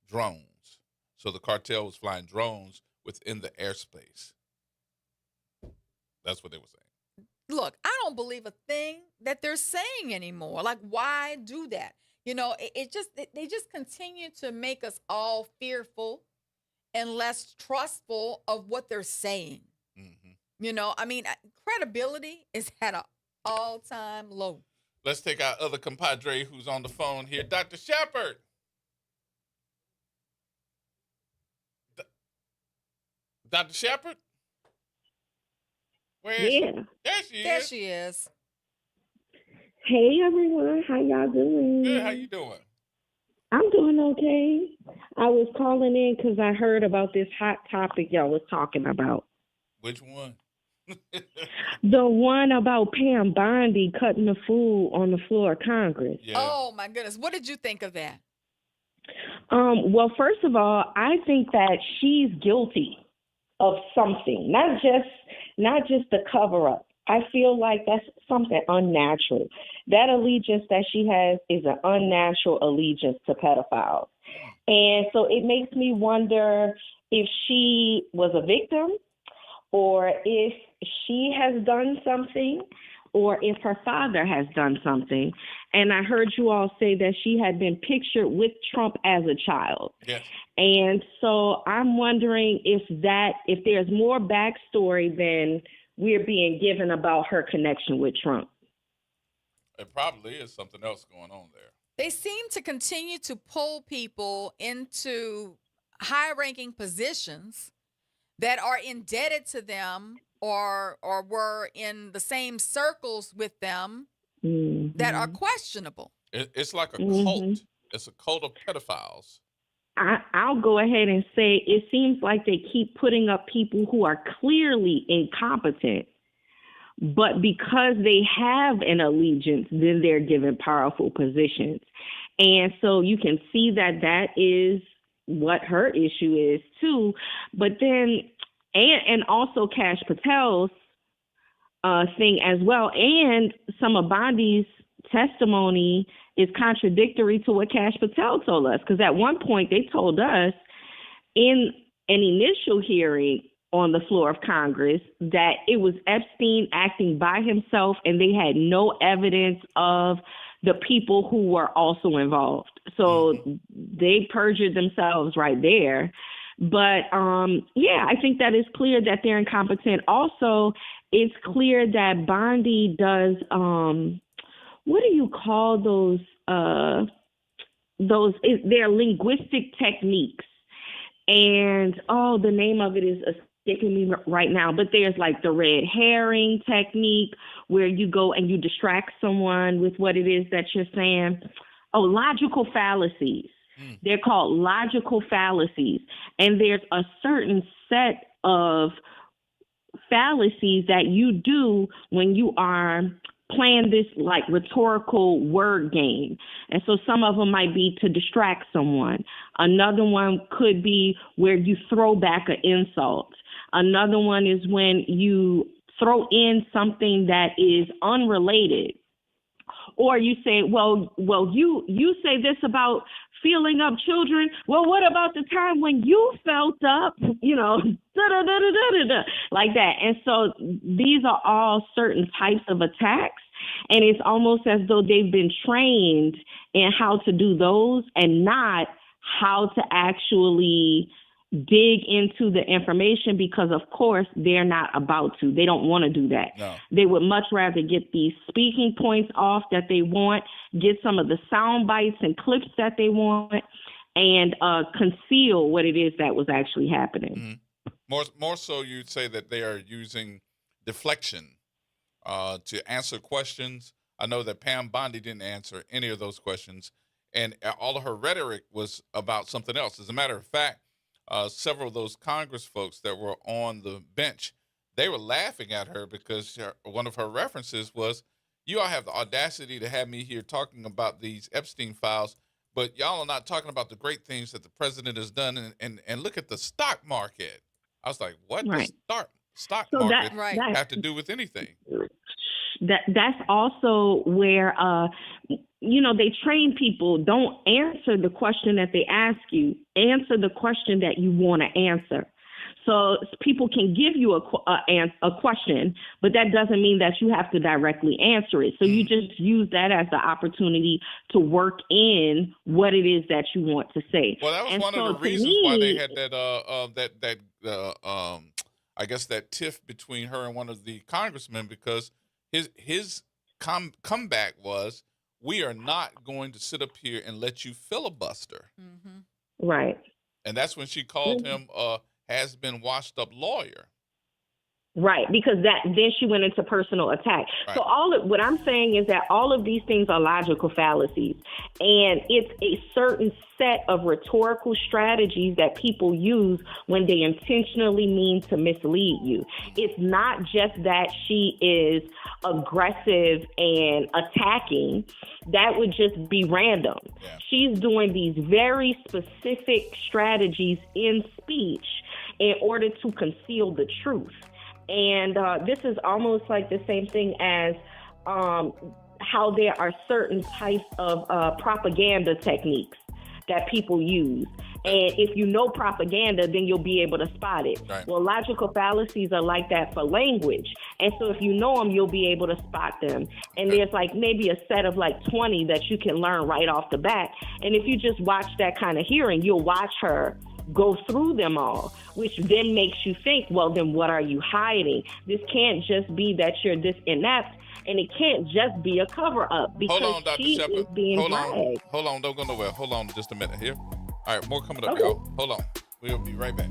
drones. So the cartel was flying drones within the airspace. That's what they were saying. Look, I don't believe a thing that they're saying anymore. Like, why do that? They just continue to make us all fearful and less trustful of what they're saying. Mm-hmm. Credibility is at an all-time low. Let's take our other compadre who's on the phone here, Dr. Shepard. Dr. Shepard? Where is she? There she is. Hey, everyone. How y'all doing? Good. How you doing? I'm doing okay. I was calling in because I heard about this hot topic y'all was talking about. Which one? The one about Pam Bondi cutting the food on the floor of Congress. Yeah. Oh, my goodness. What did you think of that? Well, first of all, I think that she's guilty of something, not just the cover-up. I feel like that's something unnatural. That allegiance that she has is an unnatural allegiance to pedophiles. And so it makes me wonder if she was a victim or if she has done something or if her father has done something. And I heard you all say that she had been pictured with Trump as a child. Yes. And so I'm wondering if there's more backstory than we're being given about her connection with Trump. It probably is something else going on there. They seem to continue to pull people into high-ranking positions that are indebted to them or were in the same circles with them that are questionable. It's like a cult. It's a cult of pedophiles. I'll go ahead and say it seems like they keep putting up people who are clearly incompetent, but because they have an allegiance, then they're given powerful positions. And so you can see that is what her issue is too. But then, and also Kash Patel's thing as well. And some of Bondi's testimony is contradictory to what Kash Patel told us. Because at one point they told us in an initial hearing on the floor of Congress that it was Epstein acting by himself and they had no evidence of the people who were also involved. So they perjured themselves right there. But I think that it's clear that they're incompetent. Also, it's clear that Bondi does, what do you call those? They're linguistic techniques. And, the name of it is escaping me right now. But there's like the red herring technique where you go and you distract someone with what it is that you're saying. Oh, logical fallacies. They're called logical fallacies. And there's a certain set of fallacies that you do when you are playing this like rhetorical word game. And so some of them might be to distract someone. Another one could be where you throw back an insult. Another one is when you throw in something that is unrelated. Or you say, well, you say this about feeling up children. Well, what about the time when you felt up, like that. And so these are all certain types of attacks. And it's almost as though they've been trained in how to do those and not how to actually dig into the information because, of course, they're not about to. They don't want to do that. No. They would much rather get these speaking points off that they want, get some of the sound bites and clips that they want, and conceal what it is that was actually happening. More so, you'd say that they are using deflection to answer questions. I know that Pam Bondi didn't answer any of those questions, and all of her rhetoric was about something else. As a matter of fact, several of those Congress folks that were on the bench, they were laughing at her because one of her references was, you all have the audacity to have me here talking about these Epstein files, but y'all are not talking about the great things that the president has done. And look at the stock market. I was like, what does stock market have to do with anything? That's also where, they train people. Don't answer the question that they ask you. Answer the question that you want to answer. So people can give you a question, but that doesn't mean that you have to directly answer it. So you just use that as the opportunity to work in what it is that you want to say. Well, that was one of the reasons why they had that I guess that tiff between her and one of the congressmen, because his comeback was, we are not going to sit up here and let you filibuster. Right. And that's when she called him has been washed up lawyer. Right, because then she went into personal attack. Right. So what I'm saying is that all of these things are logical fallacies, and it's a certain set of rhetorical strategies that people use when they intentionally mean to mislead you. It's not just that she is aggressive and attacking. That would just be random. Yeah. She's doing these very specific strategies in speech in order to conceal the truth. And this is almost like the same thing as how there are certain types of propaganda techniques that people use. And if you know propaganda, then you'll be able to spot it. Right. Well, logical fallacies are like that for language. And so if you know them, you'll be able to spot them. And there's like maybe a set of like 20 that you can learn right off the bat. And if you just watch that kind of hearing, you'll watch her go through them all, which then makes you think, well, then what are you hiding? This can't just be that you're this inept, and it can't just be a cover-up because Hold on, Dr. she Shepard. is being dragged. Hold on, don't go nowhere. Hold on just a minute here. All right, more coming up, Okay. y'all. Hold on. We'll be right back.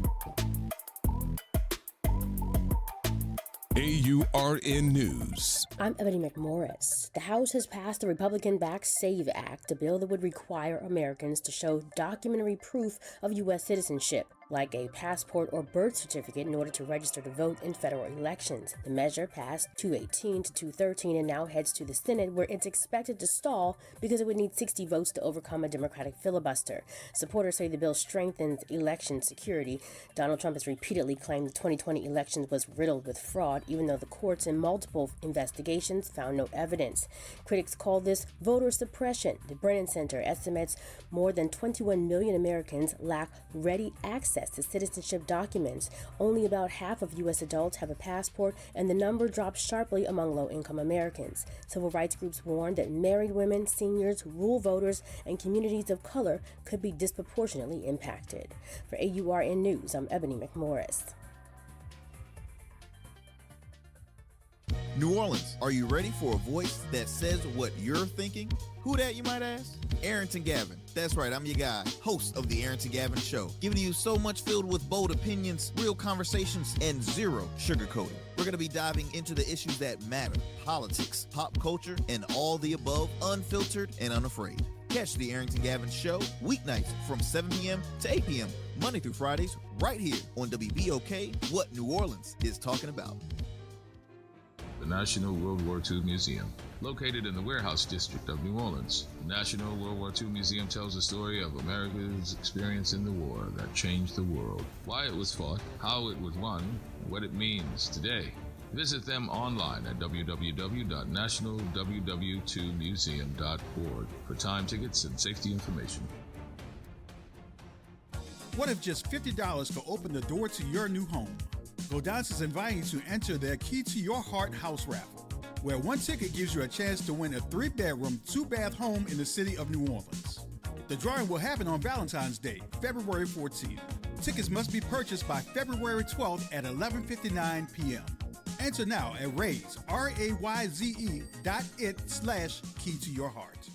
AURN News. I'm Ebony McMorris. The House has passed the Republican-backed SAVE Act, a bill that would require Americans to show documentary proof of U.S. citizenship, like a passport or birth certificate, in order to register to vote in federal elections. The measure passed 218 to 213 and now heads to the Senate, where it's expected to stall because it would need 60 votes to overcome a Democratic filibuster. Supporters say the bill strengthens election security. Donald Trump has repeatedly claimed the 2020 election was riddled with fraud, even though the courts in multiple investigations found no evidence. Critics call this voter suppression. The Brennan Center estimates more than 21 million Americans lack ready access to citizenship documents. Only about half of U.S. adults have a passport, and the number drops sharply among low-income Americans. Civil rights groups warn that married women, seniors, rural voters, and communities of color could be disproportionately impacted. For AURN News, I'm Ebony McMorris. New Orleans, are you ready for a voice that says what you're thinking? Who that, you might ask? Arrington Gavin. That's right, I'm your guy, host of the Arrington Gavin Show, giving you so much filled with bold opinions, real conversations, and zero sugarcoating. We're going to be diving into the issues that matter, politics, pop culture, and all the above, unfiltered and unafraid. Catch the Arrington Gavin Show weeknights from 7 p.m. to 8 p.m., Monday through Fridays, right here on WBOK, what New Orleans is talking about. The National World War II Museum, located in the Warehouse District of New Orleans. The National World War II Museum tells the story of America's experience in the war that changed the world, why it was fought, how it was won, and what it means today. Visit them online at www.nationalww2museum.org for time tickets and safety information. What if just $50 could open the door to your new home? Godan's is inviting you to enter their Key to Your Heart house raffle, where one ticket gives you a chance to win a 3-bedroom, 2-bath home in the city of New Orleans. The drawing will happen on Valentine's Day, February 14th. Tickets must be purchased by February 12th at 11:59 p.m. Enter now at RayzeE.it/Key to Your Heart.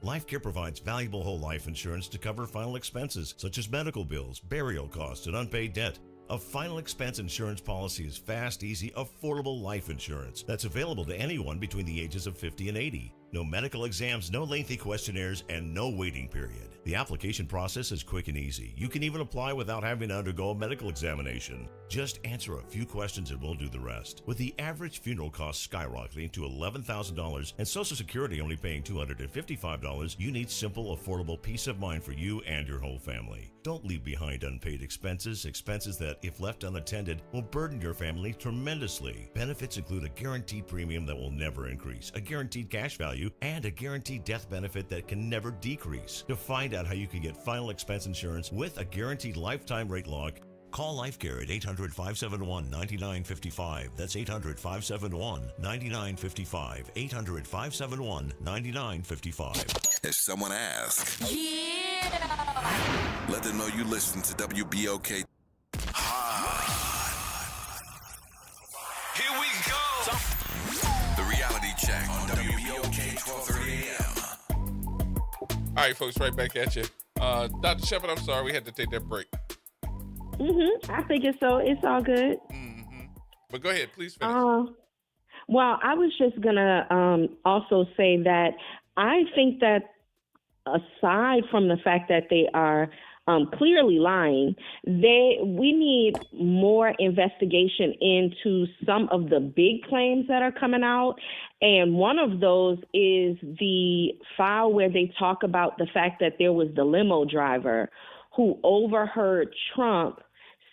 LifeCare provides valuable whole life insurance to cover final expenses such as medical bills, burial costs, and unpaid debt. A final expense insurance policy is fast, easy, affordable life insurance that's available to anyone between the ages of 50 and 80. No medical exams, no lengthy questionnaires, and no waiting period. The application process is quick and easy. You can even apply without having to undergo a medical examination. Just answer a few questions and we'll do the rest. With the average funeral cost skyrocketing to $11,000 and Social Security only paying $255, you need simple, affordable peace of mind for you and your whole family. Don't leave behind unpaid expenses that, if left unattended, will burden your family tremendously. Benefits include a guaranteed premium that will never increase, a guaranteed cash value, and a guaranteed death benefit that can never decrease. To find out how you can get final expense insurance with a guaranteed lifetime rate lock, call LifeCare at 800-571-9955. That's 800-571-9955. 800-571-9955. If someone asks, Yeah! let them know you listen to WBOK. Here we go. The Reality Check on WBOK 1230 AM. All right, folks, right back at you. Dr. Shepard, I'm sorry, we had to take that break. I figured so. It's all good. But go ahead, please finish. Well, I was just gonna also say that I think that aside from the fact that they are clearly lying, we need more investigation into some of the big claims that are coming out. And one of those is the file where they talk about the fact that there was the limo driver who overheard Trump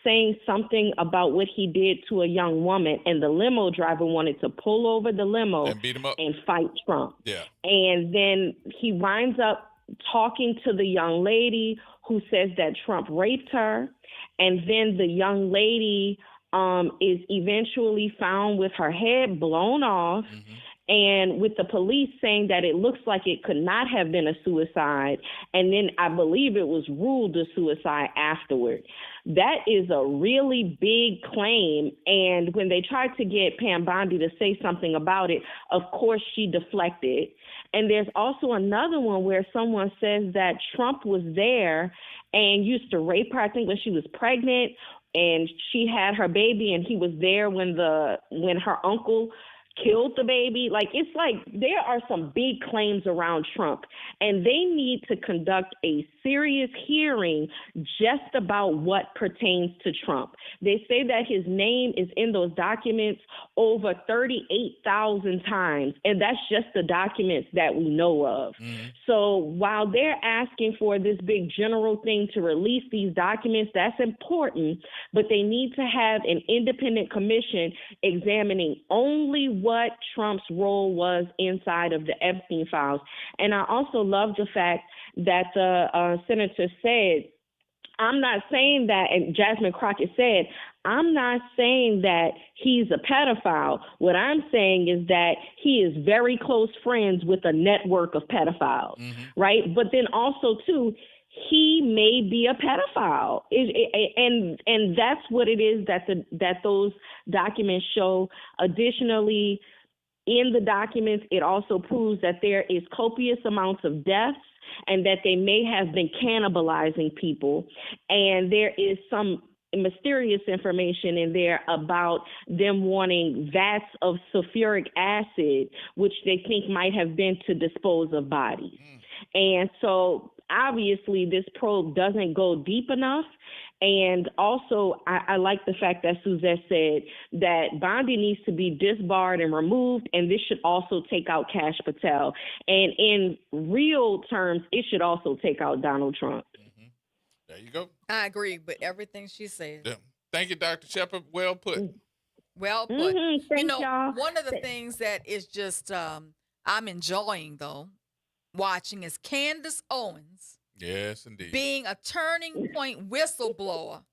saying something about what he did to a young woman, and the limo driver wanted to pull over the limo and beat him up and fight Trump. Yeah. And then he winds up talking to the young lady who says that Trump raped her. And then the young lady is eventually found with her head blown off. And with the police saying that it looks like it could not have been a suicide. And then I believe it was ruled a suicide afterward. That is a really big claim. And when they tried to get Pam Bondi to say something about it, of course she deflected. And there's also another one where someone says that Trump was there and used to rape her, I think when she was pregnant, and she had her baby, and he was there when her uncle killed the baby. Like, it's like there are some big claims around Trump, and they need to conduct a serious hearing just about what pertains to Trump. They say that his name is in those documents over 38,000 times, and that's just the documents that we know of. So while they're asking for this big general thing to release these documents, that's important, but they need to have an independent commission examining only what Trump's role was inside of the Epstein files. And I also love the fact that the senator said, I'm not saying that, and Jasmine Crockett said, I'm not saying that he's a pedophile. What I'm saying is that he is very close friends with a network of pedophiles, right? But then also, too, he may be a pedophile, and that's what it is that those documents show. Additionally, in the documents, it also proves that there is copious amounts of deaths and that they may have been cannibalizing people. And there is some mysterious information in there about them wanting vats of sulfuric acid, which they think might have been to dispose of bodies. And so obviously this probe doesn't go deep enough. And also, I like the fact that Suzette said that Bondi needs to be disbarred and removed, and this should also take out Kash Patel. And in real terms, it should also take out Donald Trump. There you go. I agree with everything she said. Yeah. Thank you, Dr. Shepard. Well put. Well put. Thanks, y'all. One of the things that is just I'm enjoying, though, watching is Candace Owens. Yes, indeed. Being a turning point whistleblower.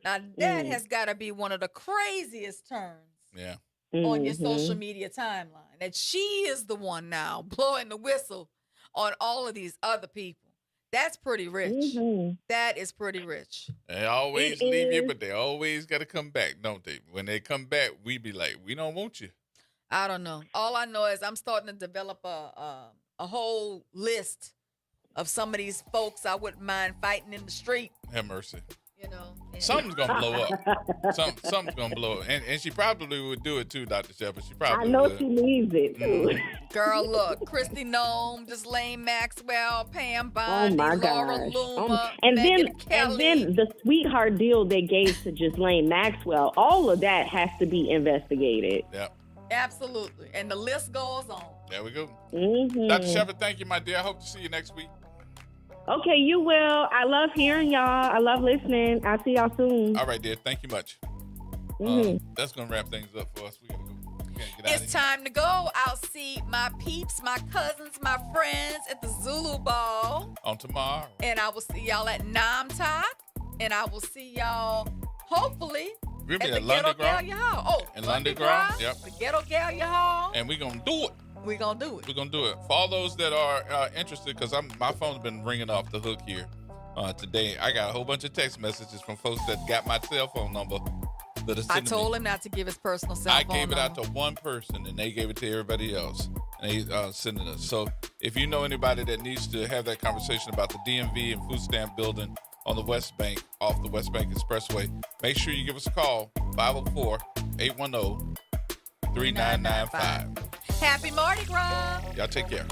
Now, that has got to be one of the craziest turns on your social media timeline. That she is the one now blowing the whistle on all of these other people. That's pretty rich. That is pretty rich. They always leave you, but they always got to come back, don't they? When they come back, we be like, we don't want you. I don't know. All I know is I'm starting to develop a whole list of some of these folks I wouldn't mind fighting in the street. Have mercy. You know, something's gonna blow up. Something's gonna blow up, and she probably would do it too, Dr. Shepard. She probably. I know would. she needs it too. Girl, look, Christy Nome, Ghislaine Maxwell, Pam Bondi, Laura Loomer, and Megyn Kelly. then the sweetheart deal they gave to Ghislaine Maxwell. All of that has to be investigated. Yep. Absolutely, and the list goes on. There we go. Dr. Shepard, thank you, my dear. I hope to see you next week. Okay, you will. I love hearing y'all. I love listening. I'll see y'all soon. All right, dear. Thank you much. That's going to wrap things up for us. We got to go. It's time to go. I'll see my peeps, my cousins, my friends at the Zulu Ball. On tomorrow. And I will see y'all at Namtok. And I will see y'all, hopefully, we'll be at the London Ghetto Gallia Hall. In London Ground. Yep. The Ghetto Gallia Hall. And we're going to do it. We're going to do it. We're going to do it. For all those that are interested, because my phone's been ringing off the hook here today. I got a whole bunch of text messages from folks that got my cell phone number. I told him not to give his personal cell phone I gave it number. out to one person, and they gave it to everybody else. And they sending us. So if you know anybody that needs to have that conversation about the DMV and food stamp building on the West Bank, off the West Bank Expressway, make sure you give us a call, 504-810-3995. Happy Mardi Gras. Y'all take care.